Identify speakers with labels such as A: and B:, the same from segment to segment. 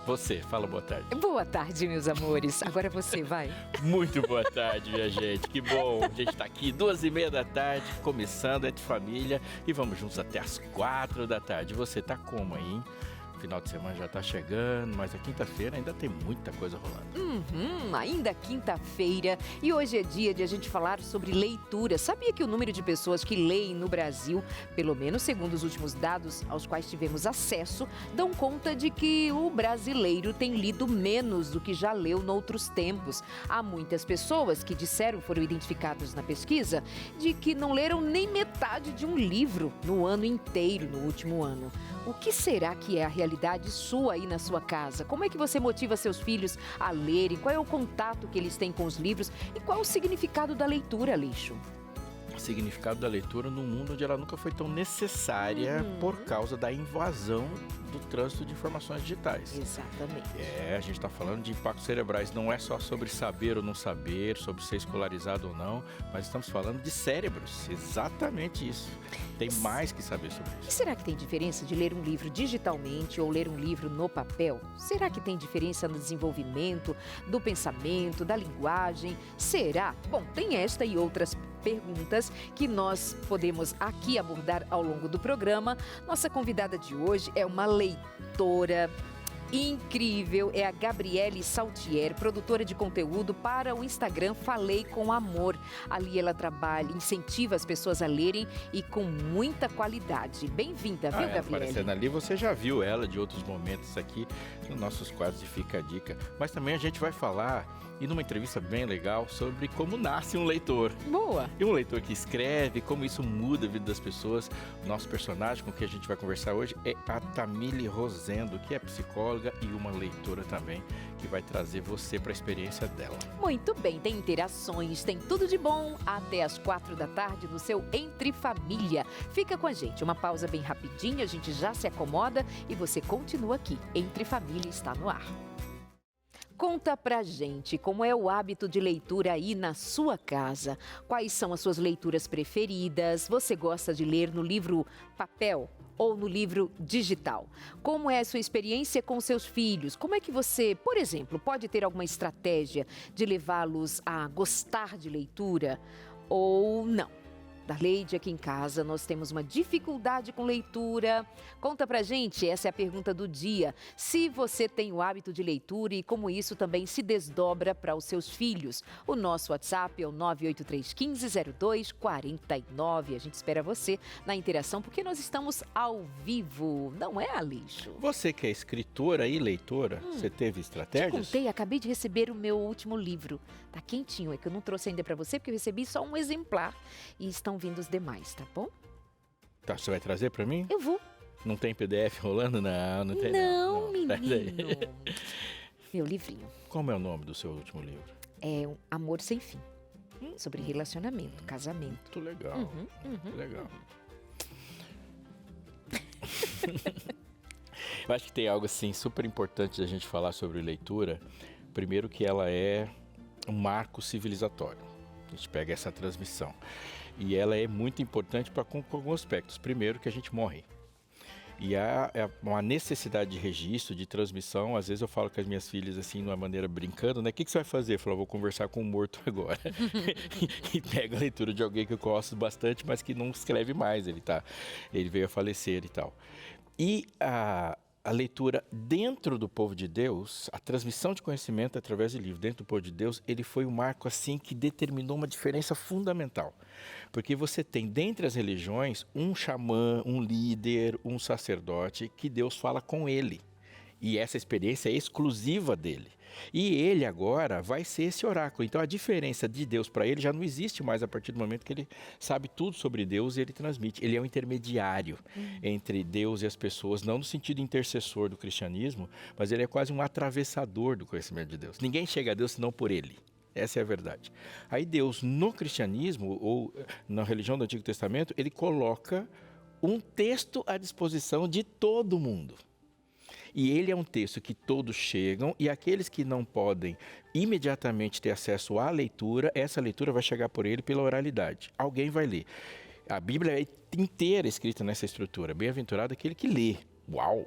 A: Você, fala boa tarde.
B: Boa tarde, meus amores. Agora você vai.
A: Muito boa tarde, minha gente. Que bom. A gente tá aqui 2h30 da tarde, começando Entre Família. E vamos juntos até as 4 da tarde. Você tá como aí, hein? Final de semana já tá chegando, mas a quinta-feira ainda tem muita coisa rolando.
B: Ainda quinta-feira e hoje é dia de a gente falar sobre leitura. Sabia que o número de pessoas que leem no Brasil, pelo menos segundo os últimos dados aos quais tivemos acesso, dão conta de que o brasileiro tem lido menos do que já leu noutros tempos. Há muitas pessoas que foram identificadas na pesquisa, de que não leram nem metade de um livro no ano inteiro, no último ano. O que será que é a realidade sua aí na sua casa? Como é que você motiva seus filhos a lerem? Qual é o contato que eles têm com os livros? E qual é o significado da leitura, Leixo?
A: O significado da leitura num mundo onde ela nunca foi tão necessária por causa da invasão do trânsito de informações digitais.
B: Exatamente.
A: A gente está falando de impactos cerebrais, não é só sobre saber ou não saber, sobre ser escolarizado ou não, mas estamos falando de cérebros, exatamente isso. Tem mais que saber sobre
B: E
A: isso.
B: será que tem diferença de ler um livro digitalmente ou ler um livro no papel? Será que tem diferença no desenvolvimento, do pensamento, da linguagem? Será? Bom, tem esta e outras perguntas que nós podemos aqui abordar ao longo do programa. Nossa convidada de hoje é uma leitora incrível, é a Gabriele Saltier, produtora de conteúdo para o Instagram Falei com Amor. Ali ela trabalha, incentiva as pessoas a lerem e com muita qualidade. Bem-vinda, viu, Gabriele?
A: Aparecendo ali, você já viu ela de outros momentos aqui nos nossos quadros de Fica a Dica. Mas também a gente vai falar, e numa entrevista bem legal, sobre como nasce um leitor.
B: Boa!
A: E um leitor que escreve, como isso muda a vida das pessoas. O nosso personagem com quem a gente vai conversar hoje é a Tamile Rosendo, que é psicóloga e uma leitora também, que vai trazer você para a experiência dela.
B: Muito bem, tem interações, tem tudo de bom até as 4 da tarde no seu Entre Família. Fica com a gente, uma pausa bem rapidinha, a gente já se acomoda e você continua aqui. Entre Família está no ar. Conta pra gente como é o hábito de leitura aí na sua casa. Quais são as suas leituras preferidas? Você gosta de ler no livro papel ou no livro digital? Como é a sua experiência com seus filhos? Como é que você, por exemplo, pode ter alguma estratégia de levá-los a gostar de leitura ou não? Da Leide aqui em casa, nós temos uma dificuldade com leitura. Conta pra gente, essa é a pergunta do dia. Se você tem o hábito de leitura e como isso também se desdobra para os seus filhos. O nosso WhatsApp é o 983150249. A gente espera você na interação, porque nós estamos ao vivo, não é, Alixo?
A: Você que é escritora e leitora, você teve estratégias?
B: Te contei, acabei de receber o meu último livro. Tá quentinho, é que eu não trouxe ainda para você, porque eu recebi só um exemplar e estão vindo os demais, tá bom?
A: Tá, você vai trazer para mim?
B: Eu vou.
A: Não tem PDF rolando? Não tem.
B: Não, menino. Meu livrinho.
A: Como é o nome do seu último livro?
B: É um Amor Sem Fim. Sobre relacionamento, casamento.
A: Muito legal. Muito legal. Eu acho que tem algo assim super importante da gente falar sobre leitura. Primeiro que ela é um marco civilizatório. A gente pega essa transmissão. E ela é muito importante com alguns aspectos. Primeiro que a gente morre. E há uma necessidade de registro, de transmissão. Às vezes eu falo com as minhas filhas assim, de uma maneira brincando, né? O que você vai fazer? Eu falo, vou conversar com um morto agora. E pega a leitura de alguém que eu gosto bastante, mas que não escreve mais. Ele veio a falecer e tal. E a leitura dentro do povo de Deus, a transmissão de conhecimento através de livro dentro do povo de Deus, ele foi um marco assim que determinou uma diferença fundamental. Porque você tem, dentre as religiões, um xamã, um líder, um sacerdote, que Deus fala com ele. E essa experiência é exclusiva dele. E ele agora vai ser esse oráculo. Então a diferença de Deus para ele já não existe mais a partir do momento que ele sabe tudo sobre Deus e ele transmite. Ele é um intermediário entre Deus e as pessoas, não no sentido intercessor do cristianismo, mas ele é quase um atravessador do conhecimento de Deus. Ninguém chega a Deus senão por ele. Essa é a verdade. Aí Deus, no cristianismo ou na religião do Antigo Testamento, ele coloca um texto à disposição de todo mundo. E ele é um texto que todos chegam e aqueles que não podem imediatamente ter acesso à leitura, essa leitura vai chegar por ele pela oralidade. Alguém vai ler. A Bíblia é inteira escrita nessa estrutura. Bem-aventurado aquele que lê. Uau!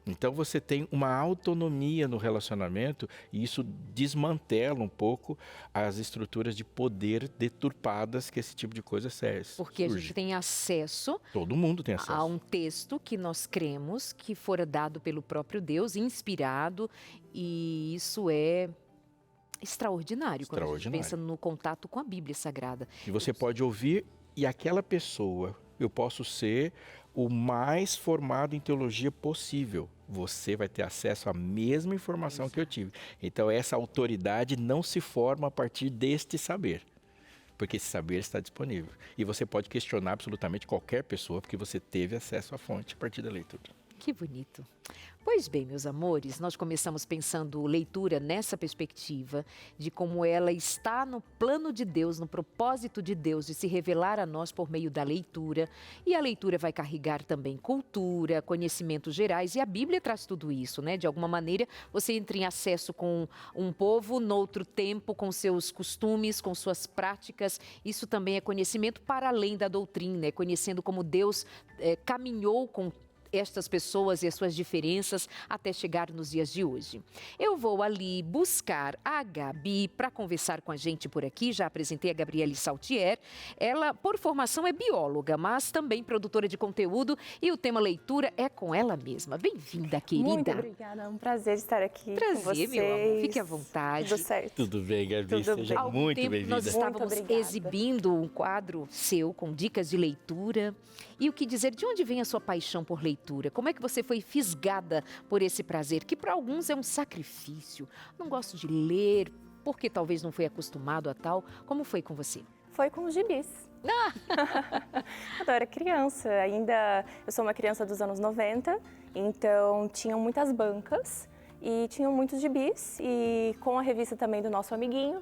A: Então você tem uma autonomia no relacionamento e isso desmantela um pouco as estruturas de poder deturpadas que esse tipo de coisa surge.
B: Porque a gente tem acesso
A: Todo mundo tem acesso
B: a um texto que nós cremos que fora dado pelo próprio Deus, inspirado, e isso é extraordinário quando a gente pensa no contato com a Bíblia Sagrada.
A: E você pode ouvir e aquela pessoa, eu posso ser o mais formado em teologia possível. Você vai ter acesso à mesma informação que eu tive. Então essa autoridade não se forma a partir deste saber. Porque esse saber está disponível. E você pode questionar absolutamente qualquer pessoa, porque você teve acesso à fonte a partir da leitura.
B: Que bonito. Pois bem, meus amores, nós começamos pensando leitura nessa perspectiva de como ela está no plano de Deus, no propósito de Deus de se revelar a nós por meio da leitura. E a leitura vai carregar também cultura, conhecimentos gerais, e a Bíblia traz tudo isso, né? De alguma maneira, você entra em acesso com um povo, noutro tempo, com seus costumes, com suas práticas. Isso também é conhecimento para além da doutrina, é conhecendo como Deus caminhou com estas pessoas e as suas diferenças até chegar nos dias de hoje. Eu vou ali buscar a Gabi para conversar com a gente por aqui. Já apresentei a Gabriele Saltier. Ela, por formação, é bióloga, mas também produtora de conteúdo, e o tema leitura é com ela mesma. Bem-vinda, querida.
C: Muito obrigada, é um prazer estar aqui com vocês.
B: Meu amor. Fique à vontade.
C: Tudo certo.
A: Tudo bem, Gabi? Seja muito bem-vinda.
B: Nós estávamos exibindo um quadro seu com dicas de leitura. E o que dizer, de onde vem a sua paixão por leitura? Como é que você foi fisgada por esse prazer, que para alguns é um sacrifício? Não gosto de ler, porque talvez não foi acostumado a tal. Como foi com você?
C: Foi com os gibis. Quando eu era criança, eu sou uma criança dos anos 90, então tinham muitas bancas e tinham muitos gibis, e com a revista também do nosso amiguinho.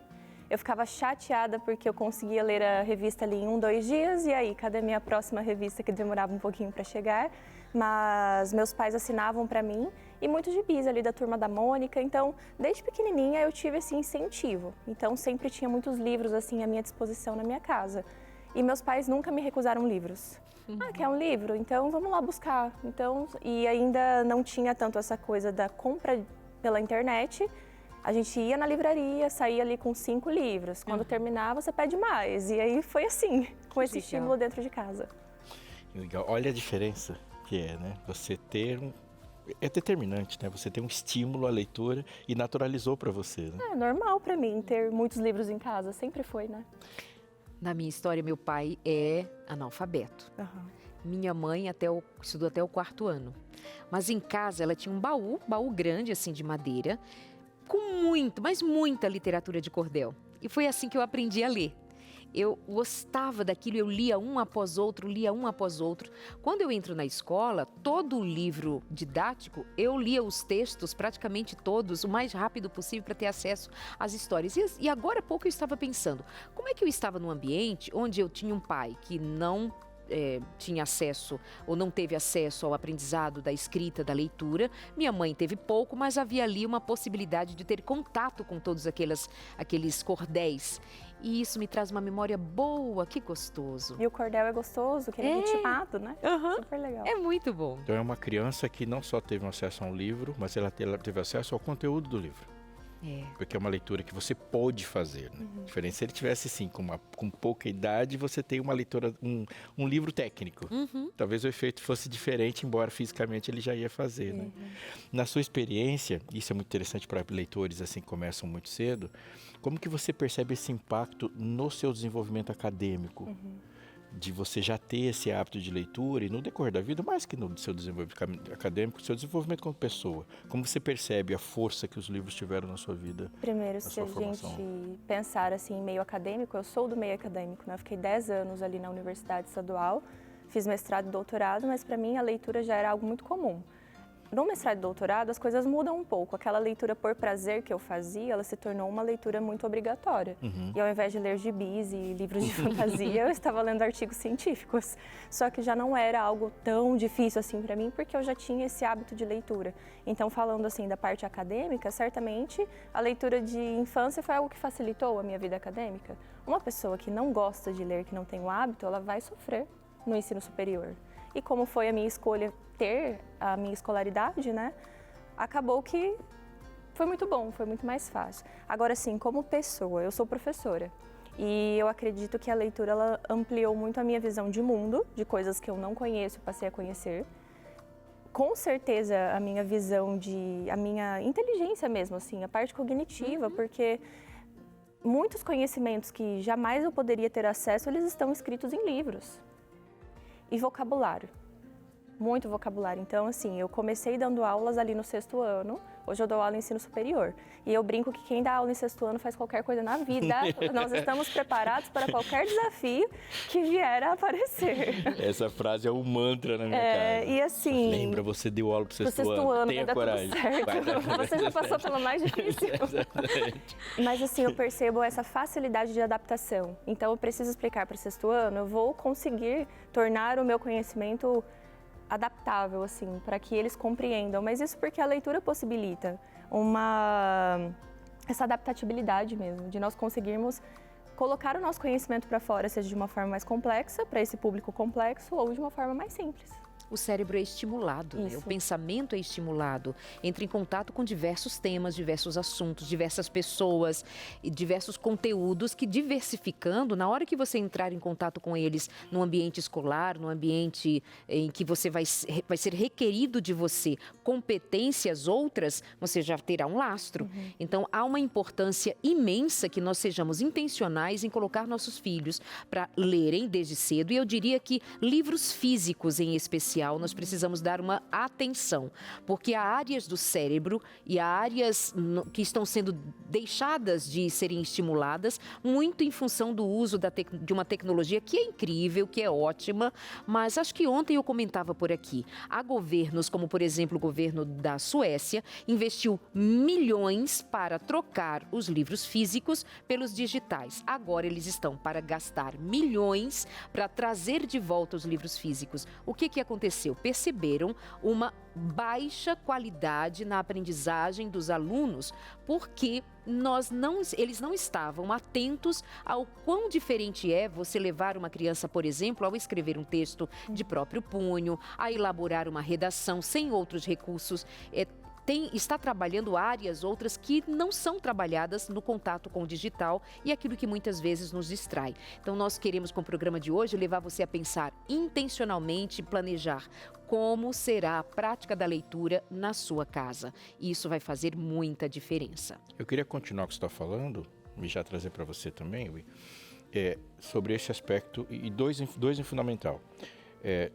C: Eu ficava chateada porque eu conseguia ler a revista ali em 2 dias, e aí, cadê a minha próxima revista, que demorava um pouquinho para chegar? Mas meus pais assinavam para mim, e muitos gibis ali da Turma da Mônica, então desde pequenininha eu tive esse incentivo. Então sempre tinha muitos livros assim à minha disposição na minha casa. E meus pais nunca me recusaram livros. Quer um livro? Então vamos lá buscar. Então, e ainda não tinha tanto essa coisa da compra pela internet. A gente ia na livraria, saía ali com 5 livros. Quando terminava, você pede mais. E aí foi assim, com esse estímulo dentro de casa.
A: Legal. Olha a diferença que é, né? Você ter é determinante, né? Você tem um estímulo à leitura e naturalizou para você, né?
C: É normal para mim ter muitos livros em casa, sempre foi, né?
B: Na minha história, meu pai é analfabeto. Minha mãe estudou até o 4º ano. Mas em casa ela tinha um baú grande assim de madeira, com muita literatura de cordel. E foi assim que eu aprendi a ler. Eu gostava daquilo, eu lia um após outro. Quando eu entro na escola, todo o livro didático, eu lia os textos, praticamente todos, o mais rápido possível para ter acesso às histórias. E agora há pouco eu estava pensando, como é que eu estava num ambiente onde eu tinha um pai que não tinha acesso ou não teve acesso ao aprendizado da escrita, da leitura. Minha mãe teve pouco, mas havia ali uma possibilidade de ter contato com todos aqueles cordéis. E isso me traz uma memória boa, que gostoso.
C: E o cordel é gostoso, que ele é ritmado, né? Super legal.
B: É muito bom.
A: Então é uma criança que não só teve acesso a um livro, mas ela teve acesso ao conteúdo do livro. Porque é uma leitura que você pode fazer, né? Diferente se ele tivesse assim, com pouca idade, você tem uma leitura, um livro técnico. Talvez o efeito fosse diferente, embora fisicamente ele já ia fazer, né? Na sua experiência, isso é muito interessante para leitores assim que começam muito cedo, como que você percebe esse impacto no seu desenvolvimento acadêmico? De você já ter esse hábito de leitura e no decorrer da vida, mais que no seu desenvolvimento acadêmico, seu desenvolvimento como pessoa. Como você percebe a força que os livros tiveram na sua vida?
C: Primeiro, se a gente pensar assim em meio acadêmico, eu sou do meio acadêmico, né? Eu fiquei 10 anos ali na Universidade Estadual, fiz mestrado e doutorado, mas para mim a leitura já era algo muito comum. No mestrado e doutorado, as coisas mudam um pouco. Aquela leitura por prazer que eu fazia, ela se tornou uma leitura muito obrigatória. E ao invés de ler gibis e livros de fantasia, eu estava lendo artigos científicos. Só que já não era algo tão difícil assim para mim, porque eu já tinha esse hábito de leitura. Então, falando assim da parte acadêmica, certamente a leitura de infância foi algo que facilitou a minha vida acadêmica. Uma pessoa que não gosta de ler, que não tem o hábito, ela vai sofrer no ensino superior. E como foi a minha escolha ter a minha escolaridade, né, acabou que foi muito bom, foi muito mais fácil. Agora, sim, como pessoa, eu sou professora e eu acredito que a leitura ela ampliou muito a minha visão de mundo, de coisas que eu não conheço, passei a conhecer. Com certeza a minha visão a minha inteligência mesmo, assim, a parte cognitiva, porque muitos conhecimentos que jamais eu poderia ter acesso, eles estão escritos em livros. E vocabulário, muito vocabulário. Então, assim, eu comecei dando aulas ali no 6º ano, hoje eu dou aula em ensino superior. E eu brinco que quem dá aula em 6º ano faz qualquer coisa na vida. Nós estamos preparados para qualquer desafio que vier a aparecer.
A: Essa frase é um mantra na minha casa.
C: E assim...
A: Lembra, você deu aula para o 6º ano, tenha
C: vai
A: coragem.
C: Tudo certo. Você já passou pelo mais difícil.
A: Exatamente.
C: Mas assim, eu percebo essa facilidade de adaptação. Então, eu preciso explicar para o 6º ano, eu vou conseguir tornar o meu conhecimento adaptável, assim, para que eles compreendam. Mas isso porque a leitura possibilita essa adaptabilidade mesmo, de nós conseguirmos colocar o nosso conhecimento para fora, seja de uma forma mais complexa, para esse público complexo, ou de uma forma mais simples.
B: O cérebro é estimulado, né? O pensamento é estimulado, entra em contato com diversos temas, diversos assuntos, diversas pessoas e diversos conteúdos que, diversificando, na hora que você entrar em contato com eles no ambiente escolar, no ambiente em que você vai ser requerido de você competências outras, você já terá um lastro. Então, há uma importância imensa que nós sejamos intencionais em colocar nossos filhos para lerem desde cedo, e eu diria que livros físicos em especial, nós precisamos dar uma atenção, porque há áreas do cérebro e há áreas que estão sendo deixadas de serem estimuladas, muito em função do uso de uma tecnologia que é incrível, que é ótima, mas acho que ontem eu comentava por aqui, há governos, como por exemplo o governo da Suécia, investiu milhões para trocar os livros físicos pelos digitais. Agora eles estão para gastar milhões para trazer de volta os livros físicos. O que aconteceu? Perceberam uma baixa qualidade na aprendizagem dos alunos, porque eles não estavam atentos ao quão diferente é você levar uma criança, por exemplo, ao escrever um texto de próprio punho, a elaborar uma redação sem outros recursos. Está trabalhando áreas outras que não são trabalhadas no contato com o digital e aquilo que muitas vezes nos distrai. Então, nós queremos, com o programa de hoje, levar você a pensar intencionalmente, planejar como será a prática da leitura na sua casa. E isso vai fazer muita diferença.
A: Eu queria continuar o que você está falando, e já trazer para você também, sobre esse aspecto, e dois em fundamental.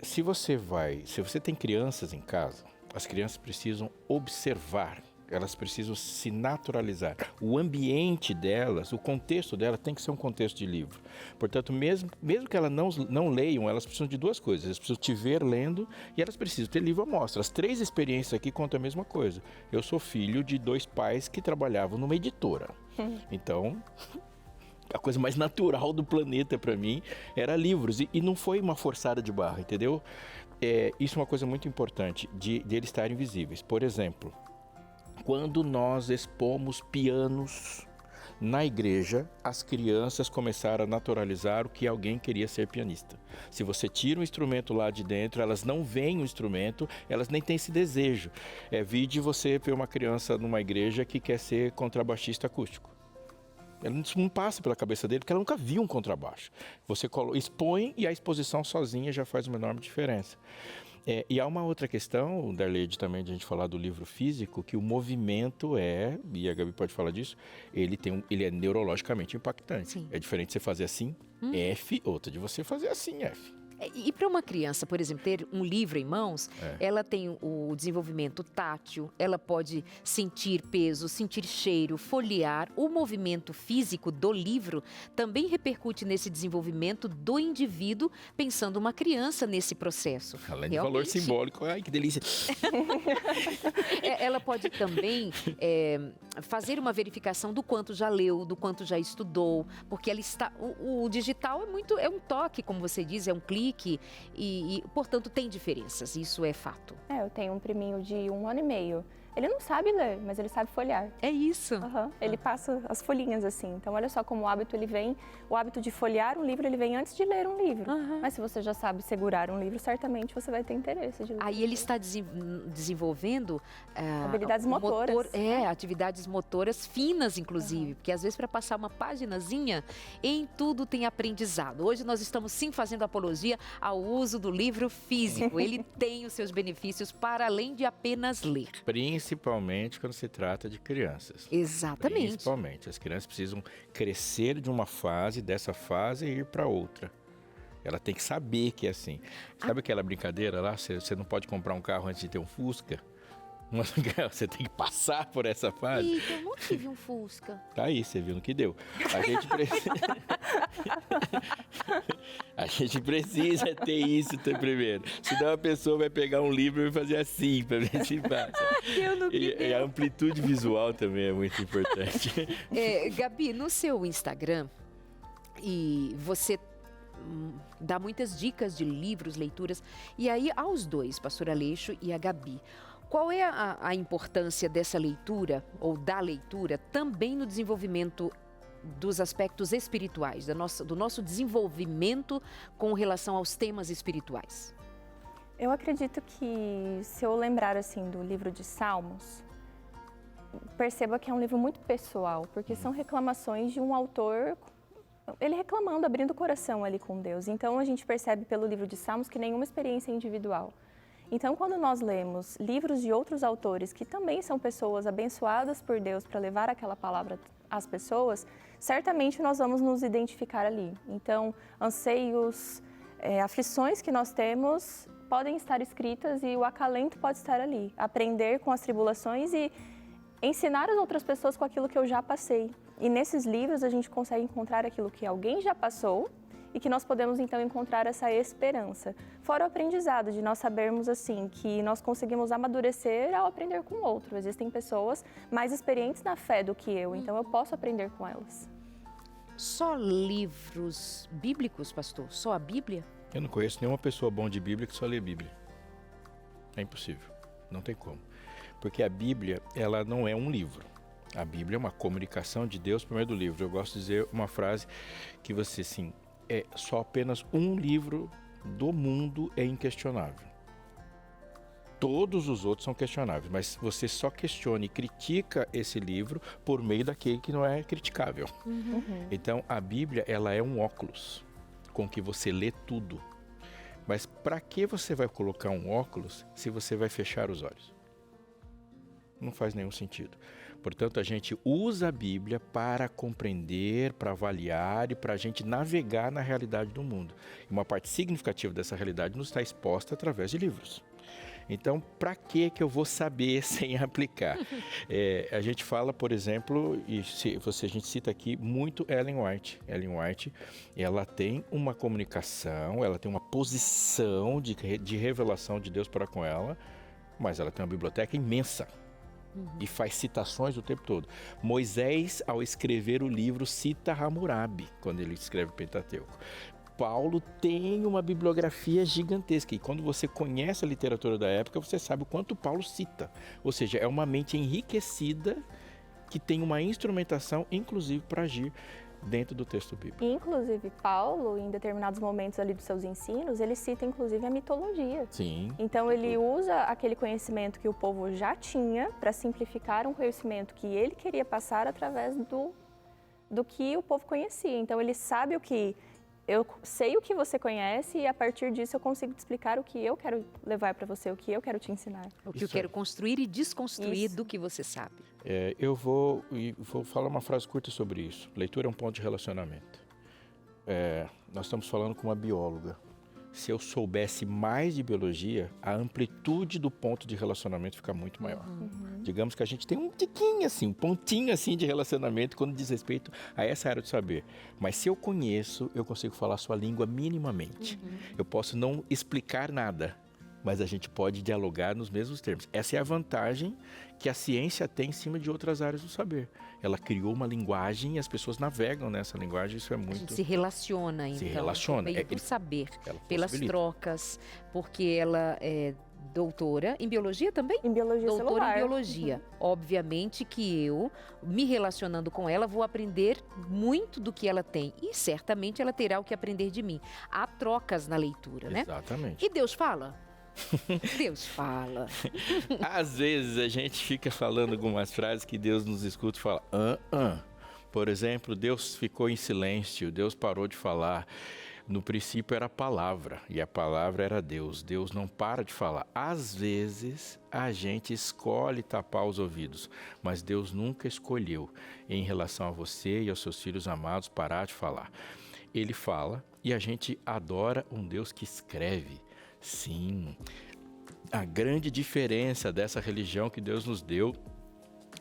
A: Se você tem crianças em casa, as crianças precisam observar, elas precisam se naturalizar. O ambiente delas, o contexto delas tem que ser um contexto de livro. Portanto, mesmo que elas não leiam, elas precisam de duas coisas. Elas precisam te ver lendo e elas precisam ter livro à mostra. As 3 experiências aqui contam a mesma coisa. Eu sou filho de 2 pais que trabalhavam numa editora. Então, a coisa mais natural do planeta para mim era livros. E não foi uma forçada de barra, entendeu? Isso é uma coisa muito importante, de eles estarem visíveis. Por exemplo, quando nós expomos pianos na igreja, as crianças começaram a naturalizar o que alguém queria ser pianista. Se você tira um instrumento lá de dentro, elas não veem o instrumento, elas nem têm esse desejo. Vide você ver uma criança numa igreja que quer ser contrabaixista acústico. Ela não passa pela cabeça dele, porque ela nunca viu um contrabaixo. Você expõe e a exposição sozinha já faz uma enorme diferença. E há uma outra questão, Darleide, também, de a gente falar do livro físico, que o movimento e a Gabi pode falar disso, ele é neurologicamente impactante.
B: Sim.
A: É diferente de você fazer assim, F, outra de você fazer assim, F.
B: E para uma criança, por exemplo, ter um livro em mãos, ela tem o desenvolvimento tátil, ela pode sentir peso, sentir cheiro, folhear. O movimento físico do livro também repercute nesse desenvolvimento do indivíduo, pensando uma criança nesse processo.
A: Além de valor simbólico, ai que delícia.
B: Ela pode também fazer uma verificação do quanto já leu, do quanto já estudou, porque ela está, o digital é um toque, como você diz, é um clique e, portanto, tem diferenças, isso é fato.
C: Eu tenho um priminho de 1 ano e meio. Ele não sabe ler, mas ele sabe folhear.
B: É isso.
C: Ele passa as folhinhas assim. Então, olha só como o hábito o hábito de folhear um livro, ele vem antes de ler um livro. Mas se você já sabe segurar um livro, certamente você vai ter interesse de ler.
B: Aí ele está desenvolvendo
C: habilidades motoras.
B: Atividades motoras finas, inclusive, porque às vezes para passar uma paginazinha, em tudo tem aprendizado. Hoje nós estamos sim fazendo apologia ao uso do livro físico. Ele tem os seus benefícios para além de apenas ler.
A: Principalmente quando se trata de crianças.
B: Exatamente.
A: Principalmente. As crianças precisam crescer de uma fase, dessa fase e ir para outra. Ela tem que saber que é assim. Sabe aquela brincadeira lá? Você não pode comprar um carro antes de ter um Fusca? Você tem que passar por essa fase.
B: Eita, eu não tive um Fusca.
A: Tá aí, você viu no que deu. A gente precisa ter isso primeiro. Senão a pessoa vai pegar um livro e fazer assim, para ver se passa. E a amplitude visual também é muito importante.
B: Gabi, no seu Instagram, e você dá muitas dicas de livros, leituras. E aí, aos dois, Pastor Aleixo e a Gabi, qual é a importância dessa leitura, ou da leitura, também no desenvolvimento dos aspectos espirituais, do nosso desenvolvimento com relação aos temas espirituais?
C: Eu acredito que, se eu lembrar assim do livro de Salmos, perceba que é um livro muito pessoal, porque são reclamações de um autor, ele reclamando, abrindo o coração ali com Deus. Então, a gente percebe pelo livro de Salmos que nenhuma experiência é individual. Então, quando nós lemos livros de outros autores que também são pessoas abençoadas por Deus para levar aquela palavra às pessoas, certamente nós vamos nos identificar ali. Então, anseios, aflições que nós temos podem estar escritas e o acalento pode estar ali. Aprender com as tribulações e ensinar as outras pessoas com aquilo que eu já passei. E nesses livros a gente consegue encontrar aquilo que alguém já passou e que nós podemos então encontrar essa esperança. Fora o aprendizado, de nós sabermos assim que nós conseguimos amadurecer ao aprender com o outro. Existem pessoas mais experientes na fé do que eu, então eu posso aprender com elas.
B: Só livros bíblicos, pastor? Só a Bíblia?
A: Eu não conheço nenhuma pessoa bom de Bíblia que só lê Bíblia. É impossível, não tem como. Porque a Bíblia, ela não é um livro. A Bíblia é uma comunicação de Deus por meio do livro. Eu gosto de dizer uma frase que você, sim, só apenas um livro do mundo é inquestionável. Todos os outros são questionáveis, mas você só questiona e critica esse livro por meio daquele que não é criticável. Então, a Bíblia, ela é um óculos com que você lê tudo. Mas para que você vai colocar um óculos se você vai fechar os olhos? Não faz nenhum sentido. Portanto, a gente usa a Bíblia para compreender, para avaliar e para a gente navegar na realidade do mundo. E uma parte significativa dessa realidade nos está exposta através de livros. Então, para que eu vou saber sem aplicar? A gente fala, por exemplo, e a gente cita aqui muito Ellen White. Ellen White, ela tem uma comunicação, ela tem uma posição de revelação de Deus para com ela, mas ela tem uma biblioteca imensa. E faz citações o tempo todo. Moisés, ao escrever o livro, cita Hammurabi, quando ele escreve o Pentateuco. Paulo tem uma bibliografia gigantesca. E quando você conhece a literatura da época, você sabe o quanto Paulo cita. Ou seja, é uma mente enriquecida que tem uma instrumentação, inclusive, para agir dentro do texto bíblico.
C: Inclusive, Paulo, em determinados momentos ali dos seus ensinos, ele cita inclusive a mitologia.
A: Sim.
C: Então, ele usa aquele conhecimento que o povo já tinha para simplificar um conhecimento que ele queria passar através do que o povo conhecia. Então, ele sabe eu sei o que você conhece e a partir disso eu consigo te explicar o que eu quero levar para você, o que eu quero te ensinar.
B: O que eu quero construir e desconstruir do que você sabe.
A: Eu vou falar uma frase curta sobre isso. Leitura é um ponto de relacionamento. Nós estamos falando com uma bióloga. Se eu soubesse mais de biologia, a amplitude do ponto de relacionamento fica muito maior. Digamos que a gente tem um tiquinho assim, um pontinho assim de relacionamento quando diz respeito a essa área do saber. Mas se eu conheço, eu consigo falar a sua língua minimamente. Eu posso não explicar nada, mas a gente pode dialogar nos mesmos termos. Essa é a vantagem que a ciência tem em cima de outras áreas do saber. Ela criou uma linguagem e as pessoas navegam nessa linguagem, isso é
B: A gente
A: muito...
B: se relaciona, então.
A: Se relaciona.
B: Veio do saber,
A: ela
B: pelas
A: possibilita.
B: trocas, porque ela é doutora em biologia também?
C: Em biologia
B: Doutora
C: celular.
B: em biologia. Obviamente que eu, me relacionando com ela, vou aprender muito do que ela tem. E certamente ela terá o que aprender de mim. Há trocas na leitura, né?
A: Exatamente.
B: E Deus fala? Deus fala.
A: Às vezes a gente fica falando algumas frases que Deus nos escuta e fala, Por exemplo, Deus ficou em silêncio, Deus parou de falar. No princípio era a palavra, e a palavra era Deus. Deus não para de falar. Às vezes a gente escolhe tapar os ouvidos, mas Deus nunca escolheu, em relação a você e aos seus filhos amados, parar de falar. Ele fala e a gente adora um Deus que escreve. Sim, a grande diferença dessa religião que Deus nos deu,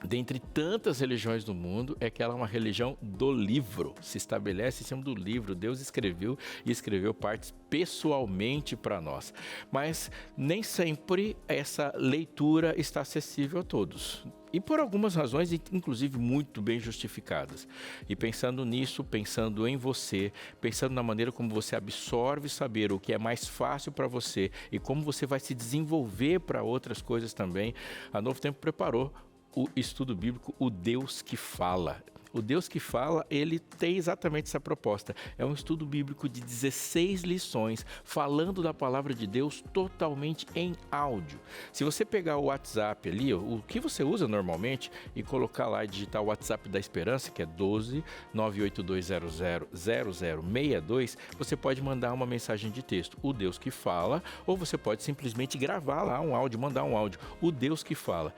A: dentre tantas religiões do mundo, é que ela é uma religião do livro, se estabelece em cima do livro. Deus escreveu e escreveu partes pessoalmente para nós, mas nem sempre essa leitura está acessível a todos. E por algumas razões, inclusive muito bem justificadas. E pensando nisso, pensando em você, pensando na maneira como você absorve saber o que é mais fácil para você e como você vai se desenvolver para outras coisas também, a Novo Tempo preparou o estudo bíblico, o Deus que Fala. O Deus que Fala, ele tem exatamente essa proposta. É um estudo bíblico de 16 lições, falando da palavra de Deus totalmente em áudio. Se você pegar o WhatsApp ali, o que você usa normalmente, e colocar lá e digitar o WhatsApp da Esperança, que é 12 98200 0062, você pode mandar uma mensagem de texto, o Deus que Fala, ou você pode simplesmente gravar lá um áudio, mandar um áudio, o Deus que Fala.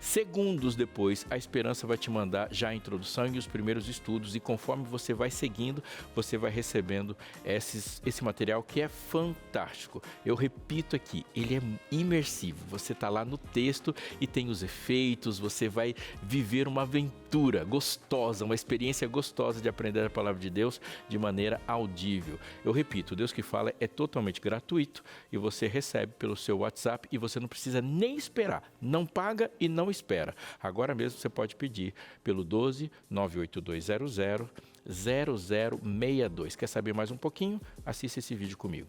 A: Segundos depois, a Esperança vai te mandar já a introdução e os primeiros estudos, e conforme você vai seguindo, você vai recebendo esse material que é fantástico. Eu repito aqui, ele é imersivo. Você está lá no texto e tem os efeitos, você vai viver uma aventura gostosa, uma experiência gostosa de aprender a palavra de Deus de maneira audível. Eu repito, o Deus que Fala é totalmente gratuito e você recebe pelo seu WhatsApp e você não precisa nem esperar, não paga e não espera. Agora mesmo você pode pedir pelo 12 98200 0062. Quer saber mais um pouquinho? Assista esse vídeo comigo.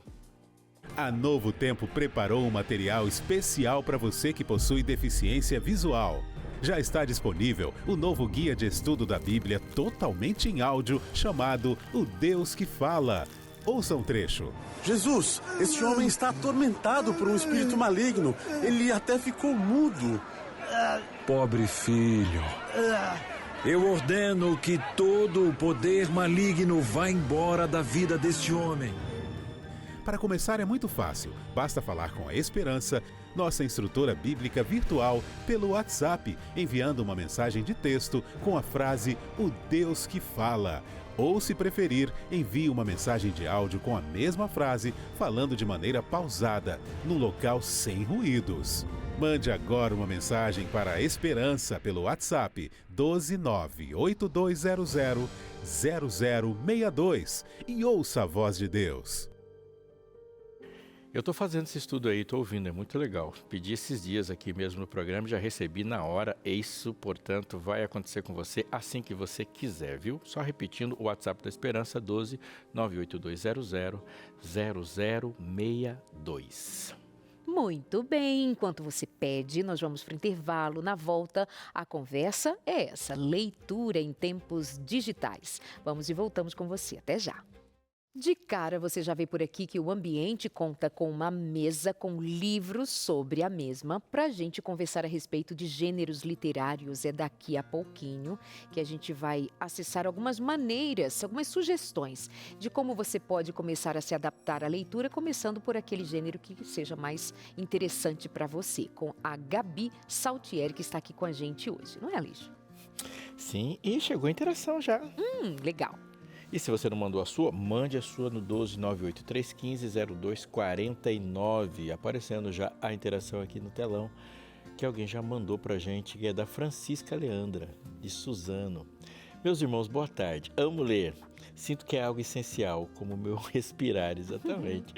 D: A Novo Tempo preparou um material especial para você que possui deficiência visual. Já está disponível o novo guia de estudo da Bíblia totalmente em áudio, chamado O Deus que Fala. Ouça um trecho.
E: Jesus, este homem está atormentado por um espírito maligno. Ele até ficou mudo.
F: Pobre filho. Eu ordeno que todo o poder maligno vá embora da vida deste homem.
D: Para começar é muito fácil. Basta falar com a Esperança, nossa instrutora bíblica virtual, pelo WhatsApp, enviando uma mensagem de texto com a frase O Deus que Fala. Ou, se preferir, envie uma mensagem de áudio com a mesma frase, falando de maneira pausada, no local sem ruídos. Mande agora uma mensagem para a Esperança pelo WhatsApp 1298200 0062 e ouça a voz de Deus.
A: Eu estou fazendo esse estudo aí, estou ouvindo, é muito legal. Pedi esses dias aqui mesmo no programa, já recebi na hora. Isso, portanto, vai acontecer com você assim que você quiser, viu? Só repetindo, o WhatsApp da Esperança, 12 98200 0062.
B: Muito bem, enquanto você pede, nós vamos para o intervalo. Na volta, a conversa é essa, leitura em tempos digitais. Vamos e voltamos com você, até já. De cara, você já vê por aqui que o ambiente conta com uma mesa com livros sobre a mesma para a gente conversar a respeito de gêneros literários. É daqui a pouquinho que a gente vai acessar algumas maneiras, algumas sugestões de como você pode começar a se adaptar à leitura, começando por aquele gênero que seja mais interessante para você, com a Gabi Saltieri, que está aqui com a gente hoje. Não é, Alício?
A: Sim, e chegou a interação já.
B: Legal.
A: E se você não mandou a sua, mande a sua no 12 983 15 0249. Aparecendo já a interação aqui no telão, que alguém já mandou pra gente, que é da Francisca Leandra, de Suzano. Meus irmãos, boa tarde. Amo ler. Sinto que é algo essencial, como o meu respirar, exatamente.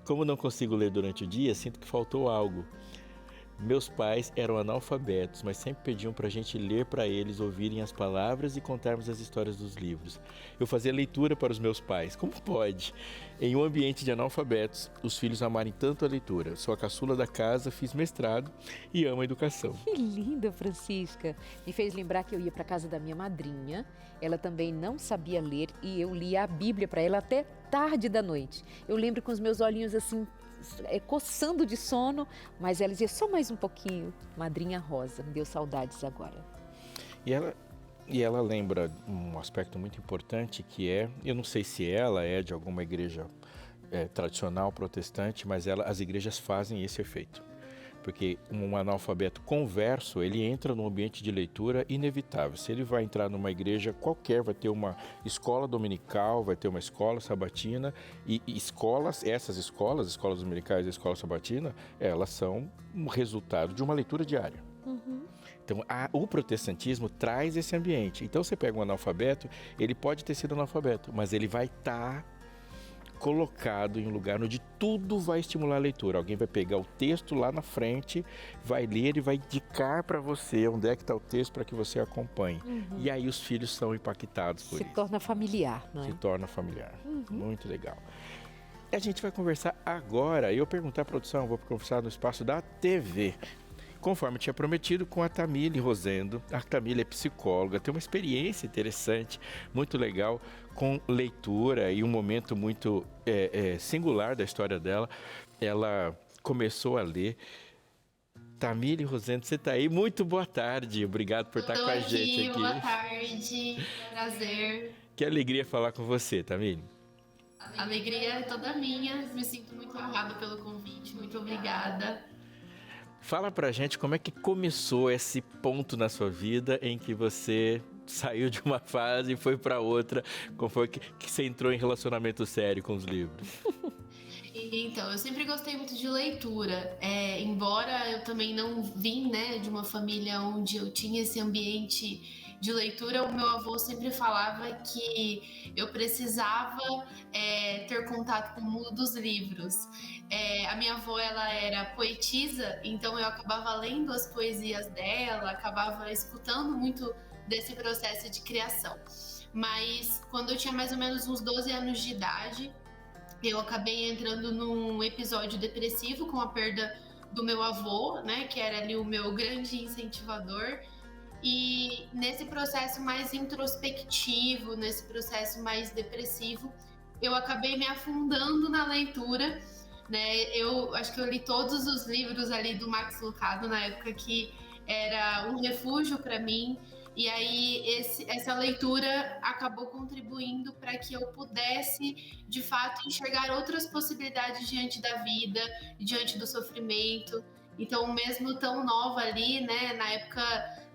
A: Como não consigo ler durante o dia, sinto que faltou algo. Meus pais eram analfabetos, mas sempre pediam para a gente ler para eles, ouvirem as palavras e contarmos as histórias dos livros. Eu fazia leitura para os meus pais. Como pode? Em um ambiente de analfabetos, os filhos amarem tanto a leitura. Sou a caçula da casa, fiz mestrado e amo a educação.
B: Que linda, Francisca. Me fez lembrar que eu ia para casa da minha madrinha. Ela também não sabia ler e eu lia a Bíblia para ela até tarde da noite. Eu lembro com os meus olhinhos assim, coçando de sono, mas ela dizia só mais um pouquinho. Madrinha Rosa, me deu saudades agora.
A: E ela lembra um aspecto muito importante que é, eu não sei se ela é de alguma igreja tradicional protestante, mas as igrejas fazem esse efeito. Porque um analfabeto converso, ele entra num ambiente de leitura inevitável. Se ele vai entrar numa igreja qualquer, vai ter uma escola dominical, vai ter uma escola sabatina, e essas escolas dominicais e a escola sabatina, elas são um resultado de uma leitura diária. Então, o protestantismo traz esse ambiente. Então, você pega um analfabeto, ele pode ter sido analfabeto, mas ele vai estar colocado em um lugar onde tudo vai estimular a leitura. Alguém vai pegar o texto lá na frente, vai ler e vai indicar para você onde é que está o texto para que você acompanhe. E aí os filhos são impactados por isso.
B: Se torna familiar, não é?
A: Se torna familiar. Muito legal. A gente vai conversar agora. Eu perguntar à produção, vou conversar no espaço da TV. Conforme tinha prometido, com a Tamile Rosendo. A Tamile é psicóloga, tem uma experiência interessante, muito legal, com leitura e um momento muito singular da história dela. Ela começou a ler. Tamile Rosendo, você está aí? Muito boa tarde, obrigado por estar com a gente aqui.
G: Boa tarde, prazer.
A: Que alegria falar com você, Tamile.
G: A alegria é toda minha, me sinto muito honrada pelo convite, muito obrigada.
A: Fala pra gente como é que começou esse ponto na sua vida em que você saiu de uma fase e foi para outra, como foi que você entrou em relacionamento sério com os livros?
G: Então, eu sempre gostei muito de leitura, embora eu também não vim, de uma família onde eu tinha esse ambiente de leitura, o meu avô sempre falava que eu precisava ter contato com o mundo dos livros. A minha avó, ela era poetisa, então eu acabava lendo as poesias dela, acabava escutando muito desse processo de criação. Mas quando eu tinha mais ou menos uns 12 anos de idade, eu acabei entrando num episódio depressivo com a perda do meu avô, que era ali o meu grande incentivador. E nesse processo mais introspectivo, nesse processo mais depressivo, eu acabei me afundando na leitura, Eu acho que eu li todos os livros ali do Max Lucado na época, que era um refúgio para mim. E aí essa leitura acabou contribuindo para que eu pudesse, de fato, enxergar outras possibilidades diante da vida, diante do sofrimento. Então, mesmo tão nova ali, na época